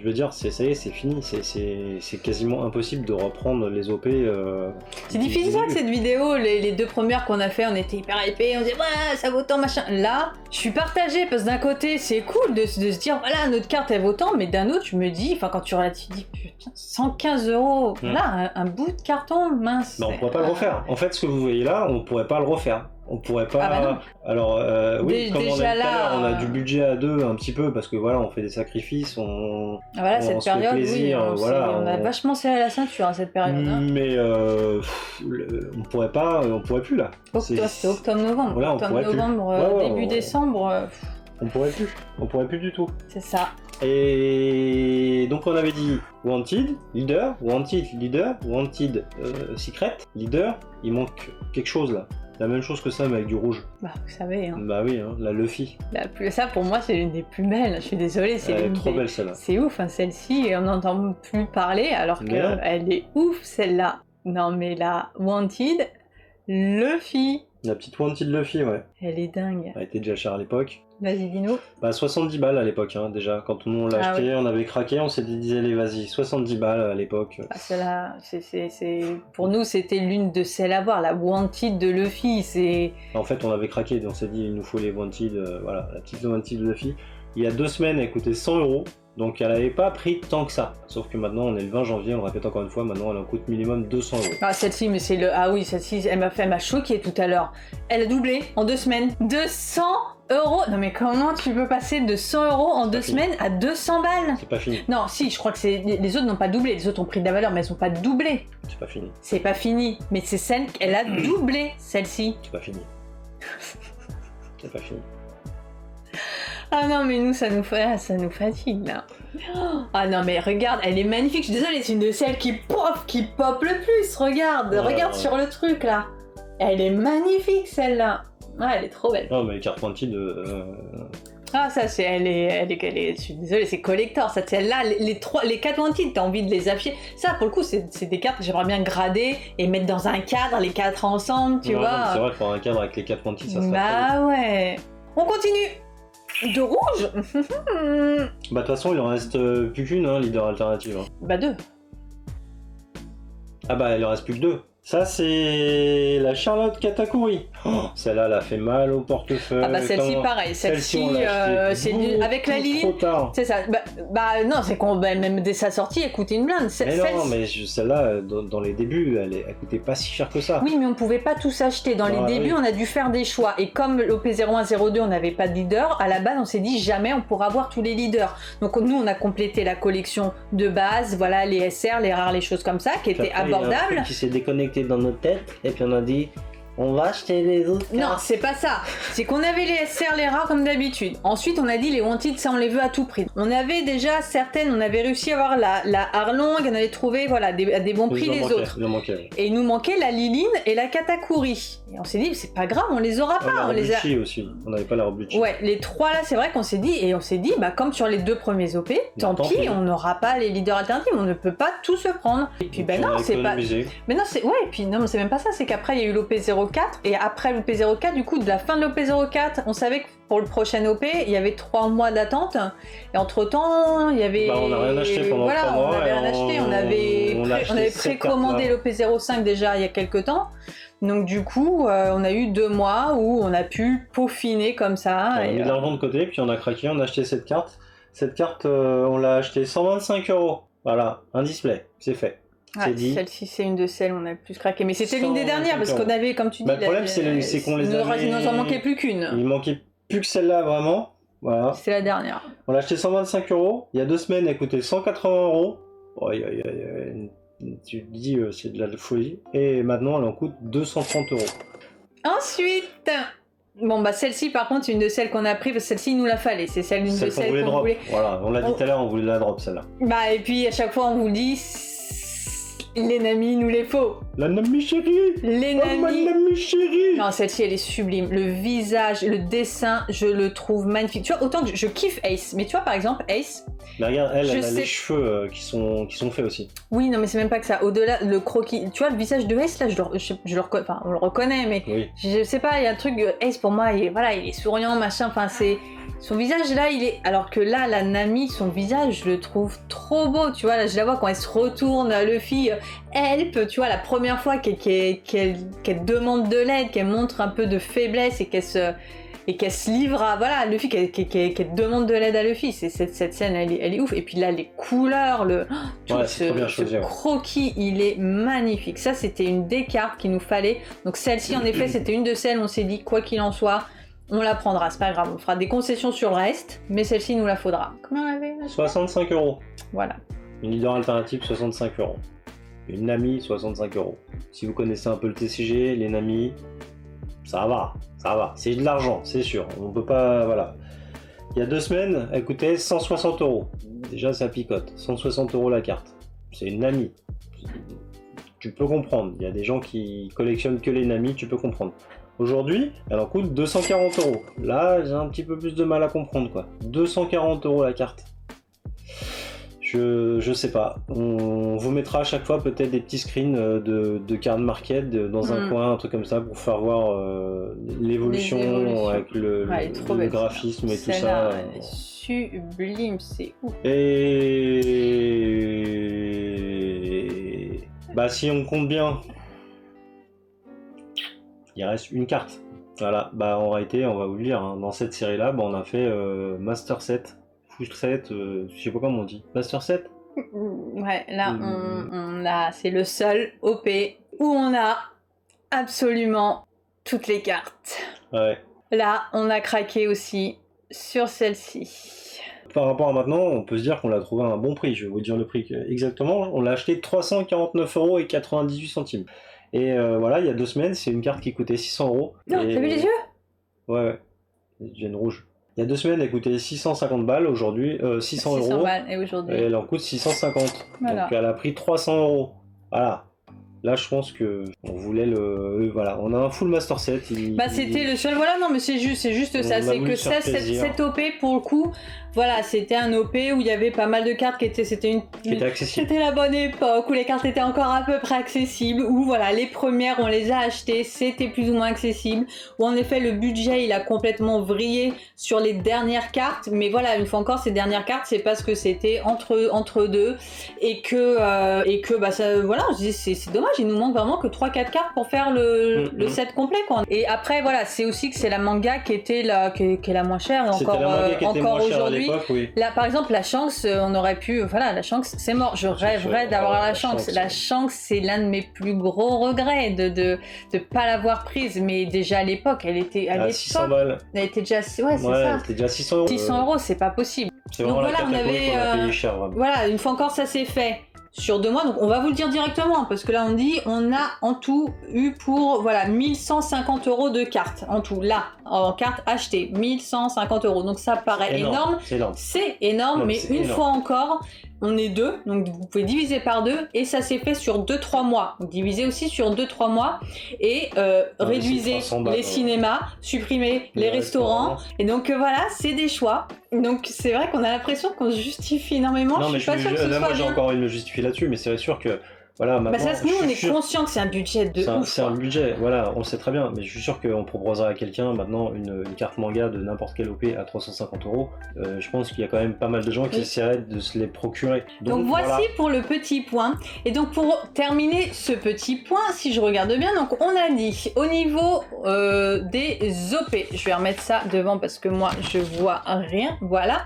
S1: veux dire, ça y est, c'est fini. C'est quasiment impossible de reprendre les OP.
S2: C'est difficile que cette vidéo, les 2 premières qu'on a fait, on était hyper hypés, on disait ouais, ça vaut tant machin. Là, je suis partagée parce que d'un côté, c'est cool de se dire voilà, notre carte elle vaut tant, mais d'un autre, je me dis, enfin quand tu relativises, tu dis putain, 115 €. Voilà, un bout de carton, mince.
S1: Non, on pourrait pas le refaire. En fait, ce que vous voyez là, on pourrait pas le refaire. On pourrait pas.
S2: Ah bah non.
S1: Alors, oui, comme on a dit tout à l'heure, on a du budget à 2 un petit peu parce que voilà, on fait des sacrifices,
S2: voilà, cette période,
S1: plaisir,
S2: oui,
S1: voilà,
S2: on a vachement serré la ceinture à cette période. Hein.
S1: Mais on pourrait pas, on pourrait plus là.
S2: C'était octobre-novembre.
S1: Voilà,
S2: octobre-novembre, début décembre.
S1: On pourrait plus du tout.
S2: C'est ça.
S1: Et donc on avait dit Wanted, Leader, Wanted, Secret, Leader. Il manque quelque chose là. La même chose que ça, mais avec du rouge.
S2: Bah, vous savez. Hein.
S1: Bah oui, hein, la Luffy.
S2: Ça, pour moi, c'est l'une des plus belles. Je suis désolée.
S1: Elle est trop belle, celle-là.
S2: C'est ouf, hein, celle-ci, on n'entend plus parler, alors qu'elle est ouf, celle-là. Non, mais la Wanted Luffy.
S1: La petite Wanted Luffy, ouais.
S2: Elle est dingue.
S1: Elle était déjà chère à l'époque.
S2: Vas-y, dis-nous.
S1: Bah 70 balles à l'époque, hein, déjà. Quand on l'a acheté, oui. On avait craqué, on s'est dit, allez, vas-y, 70 balles à l'époque.
S2: Ah, celle-là, pour nous, c'était l'une de celles à voir, la Wanted de Luffy.
S1: En fait, on avait craqué, on s'est dit, il nous faut les Wanted, voilà, la petite Wanted de Luffy. Il y a 2 semaines, elle coûtait 100 €. Donc elle n'avait pas pris tant que ça. Sauf que maintenant on est le 20 janvier, on le répète encore une fois, maintenant elle en coûte minimum 200 €.
S2: Ah celle-ci, mais c'est le... Ah oui, celle-ci, elle m'a choqué tout à l'heure. Elle a doublé en 2 semaines. 200 €. Non mais comment tu peux passer de 100 € en 2 semaines à 200 balles?
S1: C'est pas fini.
S2: Non, si, je crois que les autres n'ont pas doublé. Les autres ont pris de la valeur, mais elles n'ont pas doublé.
S1: C'est pas fini.
S2: C'est pas fini. Mais c'est celle qu'elle a doublé, celle-ci.
S1: C'est pas fini. C'est pas fini.
S2: Ah non, mais nous, ça nous fatigue, là. Ah non, mais regarde, elle est magnifique. Je suis désolée, c'est une de celles qui pop le plus. Regarde sur le truc, là. Elle est magnifique, celle-là. Ah, elle est trop belle.
S1: Non, mais les cartes Wanted...
S2: Ah, ça, c'est... Elle est... Je suis désolée, c'est collector. Ça, celle-là, les 4 Wanted, t'as envie de les afficher. Ça, pour le coup, c'est des cartes que j'aimerais bien grader et mettre dans un cadre, les 4 ensemble, tu vois.
S1: C'est vrai que pour un cadre avec les 4 Wanted, ça serait...
S2: Bah ouais. On continue. De rouge.
S1: Bah de toute façon il en reste plus qu'une, hein, leader alternative. Hein.
S2: Bah 2.
S1: Ah bah il en reste plus que 2. Ça, c'est la Charlotte Katakuri. Oh, celle-là, elle a fait mal au portefeuille.
S2: Ah bah celle-ci, pareil. Celle-ci, c'est avec la Liline. C'est ça. Bah non, c'est qu'on même dès sa sortie, elle coûtait une blinde.
S1: Mais non, mais celle-là, dans les débuts, elle coûtait pas si cher que ça.
S2: Oui, mais on pouvait pas tout s'acheter. Dans les débuts, on a dû faire des choix. Et comme l'OP01, 02, on n'avait pas de leader, à la base, on s'est dit jamais on pourra avoir tous les leaders. Donc nous, on a complété la collection de base, voilà, les SR, les rares, les choses comme ça, qui étaient abordables. Il y a un truc
S1: qui s'est déconnecté dans notre tête, et puis on a dit... On va acheter les autres.
S2: Non, c'est pas ça. C'est qu'on avait les SR, les rares comme d'habitude. Ensuite, on a dit les wanted, ça on les veut à tout prix. On avait déjà certaines, on avait réussi à avoir la Arlong, on avait trouvé voilà, à des bons prix les autres. Et il nous manquait la Liline et la Katakuri. Et on s'est dit, c'est pas grave, on les aura pas.
S1: On les a aussi. On n'avait pas la Robucci.
S2: Ouais, les trois là, c'est vrai qu'on s'est dit, bah comme sur les deux premiers OP, tant pis, on n'aura pas les leaders alternatifs, on ne peut pas tout se prendre. Et puis ben non, c'est pas. Mais non, c'est. Ouais, et puis non, c'est même pas ça, c'est qu'après il y a eu l'OP04, et après l'OP04, du coup, de la fin de l'OP04, on savait que pour le prochain OP, il y avait 3 mois d'attente, et entre temps, il y avait.
S1: On n'a rien acheté pendant 3 mois.
S2: On n'avait rien acheté, on avait précommandé l'OP05 déjà il y a quelques temps. Donc du coup, on a eu 2 mois où on a pu peaufiner comme ça.
S1: On a mis de l'argent de côté, puis on a craqué, on a acheté cette carte. Cette carte, on l'a achetée 125 €. Voilà, un display, c'est fait.
S2: Ouais, celle-ci, c'est une de celles où on a plus craqué. Mais c'était l'une des dernières, parce qu'on avait, comme tu dis...
S1: le problème, c'est qu'on les avait...
S2: Il nous en manquait plus qu'une.
S1: Il manquait plus que celle-là, vraiment. Voilà.
S2: C'est la dernière.
S1: On l'a acheté 125 €. Il y a 2 semaines, elle coûtait 180 €. Oh, tu te dis, c'est de la folie. Et maintenant, elle en coûte 230 €.
S2: Ensuite, bon bah celle-ci par contre c'est une de celles qu'on a pris parce que celle-ci il nous la fallait, c'est celle d'une de celles qu'on voulait.
S1: Voilà, on l'a dit tout à l'heure, on voulait la drop celle-là.
S2: Bah et puis à chaque fois on vous le dit, les Nami nous les faut.
S1: La Nami chérie.
S2: Les Nami.
S1: Oh, ma Nami chérie.
S2: Non, celle-ci elle est sublime. Le visage, le dessin, je le trouve magnifique. Tu vois, autant que je kiffe Ace, mais tu vois par exemple Ace.
S1: Mais regarde, elle a les cheveux qui sont faits aussi.
S2: Oui, non mais c'est même pas que ça. Au-delà, le croquis, tu vois le visage de Ace là, on le reconnaît, mais oui. Je sais pas, il y a un truc, Ace pour moi, il est souriant, machin, enfin c'est... Son visage là, il est... Alors que là, la Nami, son visage, je le trouve trop beau, tu vois, là je la vois quand elle se retourne, Luffy, help, tu vois, la première fois qu'elle demande de l'aide, qu'elle montre un peu de faiblesse et qu'elle se livre à... Voilà, Luffy, qu'elle demande de l'aide à Luffy, cette scène, elle est ouf. Et puis là, les couleurs, ce croquis, il est magnifique. Ça, c'était une des cartes qu'il nous fallait. Donc celle-ci, en effet, c'était une de celles, on s'est dit, quoi qu'il en soit, on la prendra, c'est pas grave, on fera des concessions sur le reste, mais celle-ci, il nous la faudra. Combien on avait
S1: 65 €.
S2: Voilà.
S1: Une leader alternative, 65 €. Une Nami, 65 €. Si vous connaissez un peu le TCG, les Nami, ça va. C'est de l'argent, c'est sûr. On peut pas... Voilà. Il y a 2 semaines, elle coûtait 160 €. Déjà, ça picote. 160 € la carte. C'est une Nami. Tu peux comprendre. Il y a des gens qui collectionnent que les Nami, tu peux comprendre. Aujourd'hui, elle en coûte 240 €. Là, j'ai un petit peu plus de mal à comprendre, quoi. 240 € la carte. Je sais pas. On vous mettra à chaque fois peut-être des petits screens de card market dans un coin, un truc comme ça, pour faire voir l'évolution avec le graphisme et tout ça.
S2: Elle est sublime, c'est ouf.
S1: Et bah si on compte bien, il reste une carte. Voilà. Bah en réalité, on va vous le dire. Hein, dans cette série-là, on a fait Master Set. Full set, je sais pas comment on dit. Master set.
S2: Ouais, là on a, c'est le seul OP où on a absolument toutes les cartes.
S1: Ouais.
S2: Là, on a craqué aussi sur celle-ci.
S1: Par rapport à maintenant, on peut se dire qu'on l'a trouvé à un bon prix. Je vais vous dire le prix exactement. On l'a acheté 349,98 €. Et voilà, il y a 2 semaines, c'est une carte qui coûtait 600 €.
S2: Non, t'as vu les yeux ?
S1: Ouais. J'ai une rouge. Il y a 2 semaines, elle coûtait 650 balles, aujourd'hui 600 €.
S2: 600 balles, et aujourd'hui
S1: elle en coûte 650.
S2: Voilà.
S1: Donc elle a pris 300 €. Voilà. Là, je pense que on voulait le... Voilà, on a un full master set.
S2: C'était le seul... Voilà, non, mais c'est juste ça. C'est que cette OP, pour le coup, voilà, c'était un OP où il y avait pas mal de cartes qui étaient... C'était
S1: accessible.
S2: C'était la bonne époque, où les cartes étaient encore à peu près accessibles, où voilà, les premières, on les a achetées, c'était plus ou moins accessible, où en effet, le budget, il a complètement vrillé sur les dernières cartes, mais voilà, une fois encore, ces dernières cartes, c'est parce que c'était entre deux, et que bah ça, voilà, je dis, c'est dommage. dommage, il nous manque vraiment que 3-4 cartes pour faire le set complet, quoi. Et après, voilà, c'est aussi que c'est la manga qui était qui est la moins chère, et encore aujourd'hui.
S1: Oui.
S2: Là, par exemple, la Shanks, on aurait pu, voilà, la Shanks, c'est mort. Je rêverais d'avoir la Shanks. La Shanks, c'est l'un de mes plus gros regrets de pas l'avoir prise, mais déjà à l'époque, elle était à
S1: 600 balles.
S2: Elle était déjà, ouais, c'est ça.
S1: Elle était déjà 600 €.
S2: 600 €, c'est pas possible.
S1: C'est vraiment
S2: donc
S1: la
S2: voilà,
S1: on a payé cher, vraiment.
S2: Voilà, une fois encore, ça s'est fait sur 2 mois, donc on va vous le dire directement, parce que là on dit, on a en tout eu pour, voilà, 1150 € de cartes, en tout, là, en cartes achetées, 1150 €, donc ça paraît énorme. C'est énorme, mais une fois encore, on est 2, donc vous pouvez diviser par 2, et ça s'est fait sur 2-3 mois. Donc divisez aussi sur 2-3 mois, et réduisez les cinémas, supprimez les restaurants, et donc voilà, c'est des choix. Donc c'est vrai qu'on a l'impression qu'on se justifie énormément.
S1: Non,
S2: je suis pas sûre que ce soit
S1: moi j'ai
S2: bien.
S1: encore envie de me justifier là-dessus, mais c'est sûr que voilà, maintenant,
S2: ça, nous on est conscient que c'est un budget de ouf.
S1: C'est un budget, voilà, on le sait très bien, mais je suis sûr qu'on proposera à quelqu'un maintenant une carte manga de n'importe quel OP à 350 €. Je pense qu'il y a quand même pas mal de gens qui essaieraient de se les procurer.
S2: Donc voici pour le petit point. Et donc pour terminer ce petit point, si je regarde bien, donc on a dit au niveau des OP, je vais remettre ça devant parce que moi je vois rien, voilà.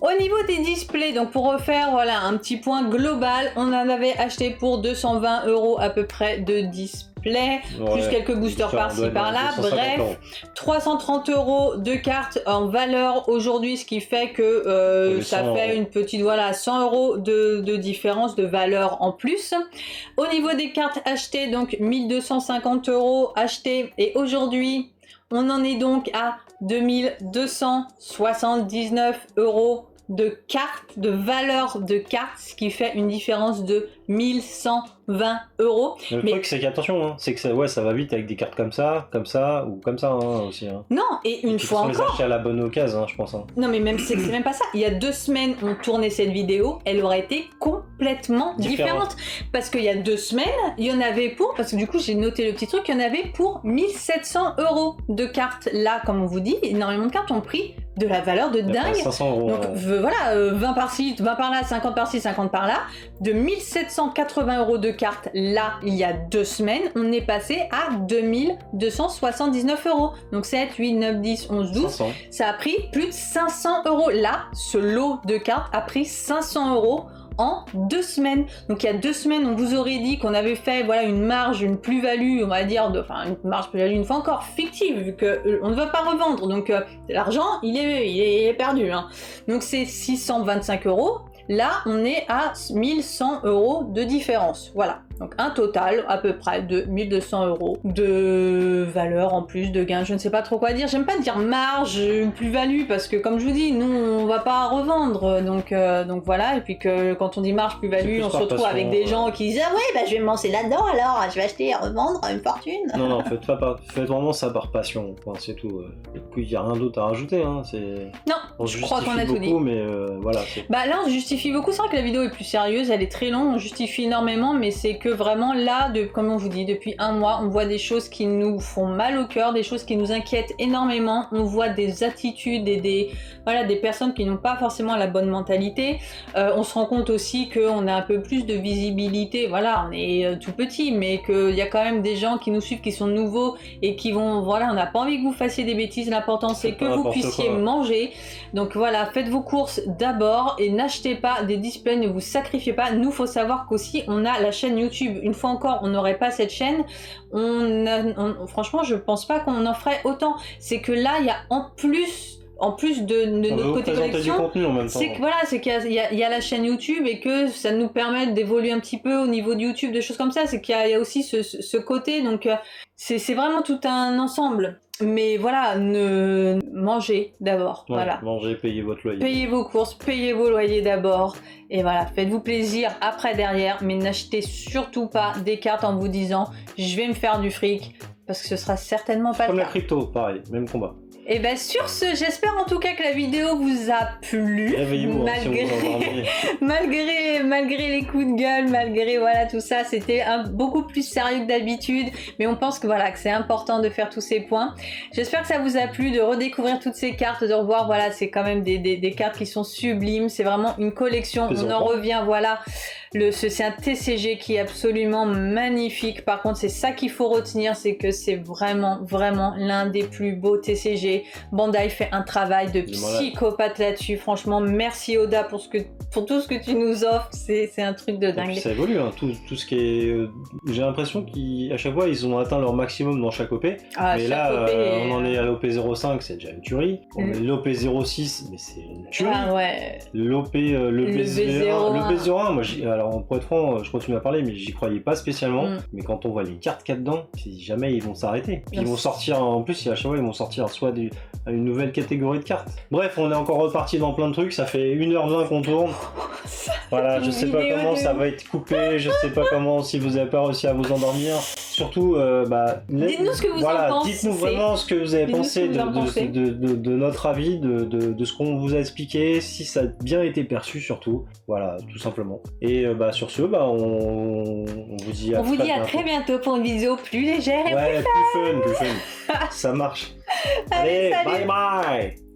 S2: Au niveau des displays, donc pour refaire voilà, un petit point global, on en avait acheté pour 220 € à peu près de display, plus quelques boosters par-ci par-là, bref, 330 € de cartes en valeur aujourd'hui, ce qui fait que ça fait une petite, voilà, 100 € de différence de valeur en plus. Au niveau des cartes achetées, donc 1250 € achetés, et aujourd'hui, on en est donc à 2279 € de cartes, de valeur de cartes, ce qui fait une différence de 1120 €.
S1: Le truc c'est qu'attention, hein, c'est que ça va vite avec des cartes comme ça ou comme ça aussi. Hein.
S2: Non, et une fois encore.
S1: Les acheter à la bonne occasion, je pense. Hein.
S2: Non, mais même c'est même pas ça. Il y a 2 semaines, on tournait cette vidéo, elle aurait été complètement différente. Parce qu'il y a 2 semaines, il y en avait pour, parce que du coup j'ai noté le petit truc, il y en avait pour 1700 € de cartes. Là, comme on vous dit, énormément de cartes ont pris de la valeur de dingue.
S1: 500 €.
S2: Donc voilà, 20 par-ci, 20 par-là, 50 par-ci, 50 par-là. De 1780 € de cartes, là, il y a 2 semaines, on est passé à 2279 €. Donc 7, 8, 9, 10, 11, 12.
S1: 500.
S2: Ça a pris plus de 500 €. Là, ce lot de cartes a pris 500 € en 2 semaines. Donc il y a 2 semaines, on vous aurait dit qu'on avait fait voilà, une marge, une plus-value, on va dire, une marge plus-value une fois encore fictive, vu qu'on ne va pas revendre. Donc l'argent, il est perdu. Hein. Donc c'est 625 €. Là, on est à 1100 € de différence. Voilà. Donc un total à peu près de 1200 € de valeur en plus, de gain. Je ne sais pas trop quoi dire. J'aime pas dire marge, plus-value, parce que comme je vous dis, nous on va pas revendre. Donc voilà. Et puis que quand on dit marge, plus-value, on se retrouve avec des gens qui disent ah ouais, bah je vais me lancer là-dedans alors, je vais acheter et revendre une fortune.
S1: Non, faites vraiment ça par passion. Enfin, c'est tout. Il n'y a rien d'autre à rajouter. Hein.
S2: Non, je crois qu'on a tout dit.
S1: Mais voilà.
S2: Bah là on se justifie beaucoup. C'est vrai que la vidéo est plus sérieuse, elle est très longue, on justifie énormément, mais c'est que vraiment là, comme on vous dit, depuis 1 mois, on voit des choses qui nous font mal au cœur, des choses qui nous inquiètent énormément. On voit des attitudes et des personnes qui n'ont pas forcément la bonne mentalité. On se rend compte aussi qu'on a un peu plus de visibilité. Voilà, on est tout petit, mais qu'il y a quand même des gens qui nous suivent, qui sont nouveaux et qui vont. Voilà, on n'a pas envie que vous fassiez des bêtises. L'important c'est que vous puissiez manger. Donc voilà, faites vos courses d'abord et n'achetez pas des displays, ne vous sacrifiez pas. Nous, faut savoir qu'aussi on a la chaîne YouTube. Une fois encore, on n'aurait pas cette chaîne. Franchement, je pense pas qu'on en ferait autant. C'est que là, il y a en plus de notre côté collection, c'est que voilà, c'est qu'il y a la chaîne YouTube et que ça nous permet d'évoluer un petit peu au niveau de YouTube, des choses comme ça. C'est qu'il y a aussi ce côté. Donc c'est vraiment tout un ensemble. Mais voilà, mangez d'abord.
S1: Ouais,
S2: voilà.
S1: Mangez, payez votre loyer.
S2: Payez vos courses, payez vos loyers d'abord. Et voilà, faites-vous plaisir après derrière. Mais n'achetez surtout pas des cartes en vous disant je vais me faire du fric. Parce que ce sera certainement pas le cas.
S1: Comme la crypto, pareil, même combat.
S2: Et bien sur ce, j'espère en tout cas que la vidéo vous a plu.
S1: Réveillez-vous
S2: malgré les coups de gueule, malgré voilà tout ça, c'était beaucoup plus sérieux que d'habitude. Mais on pense que voilà que c'est important de faire tous ces points. J'espère que ça vous a plu, de redécouvrir toutes ces cartes, de revoir voilà, c'est quand même des cartes qui sont sublimes. C'est vraiment une collection. On en revient voilà. C'est un TCG qui est absolument magnifique. Par contre, c'est ça qu'il faut retenir, c'est que c'est vraiment l'un des plus beaux TCG. Bandai fait un travail de psychopathe là-dessus. Franchement, merci Oda pour tout ce que tu nous offres. C'est un truc de dingue.
S1: Ça évolue, hein. Tout ce qui est... J'ai l'impression qu'à chaque fois, ils ont atteint leur maximum dans chaque OP. Mais là, on en est à l'OP 05, c'est déjà une tuerie. On est l'OP 06, mais c'est une tuerie.
S2: Ah ouais.
S1: L'OP, le B01, moi, alors pour être franc, je continue à parler, mais j'y croyais pas spécialement. Mais quand on voit les cartes qu'il y a dedans, jamais ils vont s'arrêter. Puis ils vont sortir, en plus, à chaque fois, ils vont sortir soit une nouvelle catégorie de cartes. Bref, on est encore reparti dans plein de trucs, ça fait 1h20 qu'on tourne. Voilà, je sais pas comment ça va être coupé, je sais pas comment, si vous avez pas réussi à vous endormir. Surtout,
S2: dites-nous ce que vous en pensez.
S1: Dites-nous vraiment ce que vous avez pensé de notre avis, de ce qu'on vous a expliqué, si ça a bien été perçu surtout. Voilà, tout simplement. Et sur ce, on vous dit à
S2: très bientôt pour une vidéo plus légère et
S1: plus fun. Ça marche. Allez, bye bye.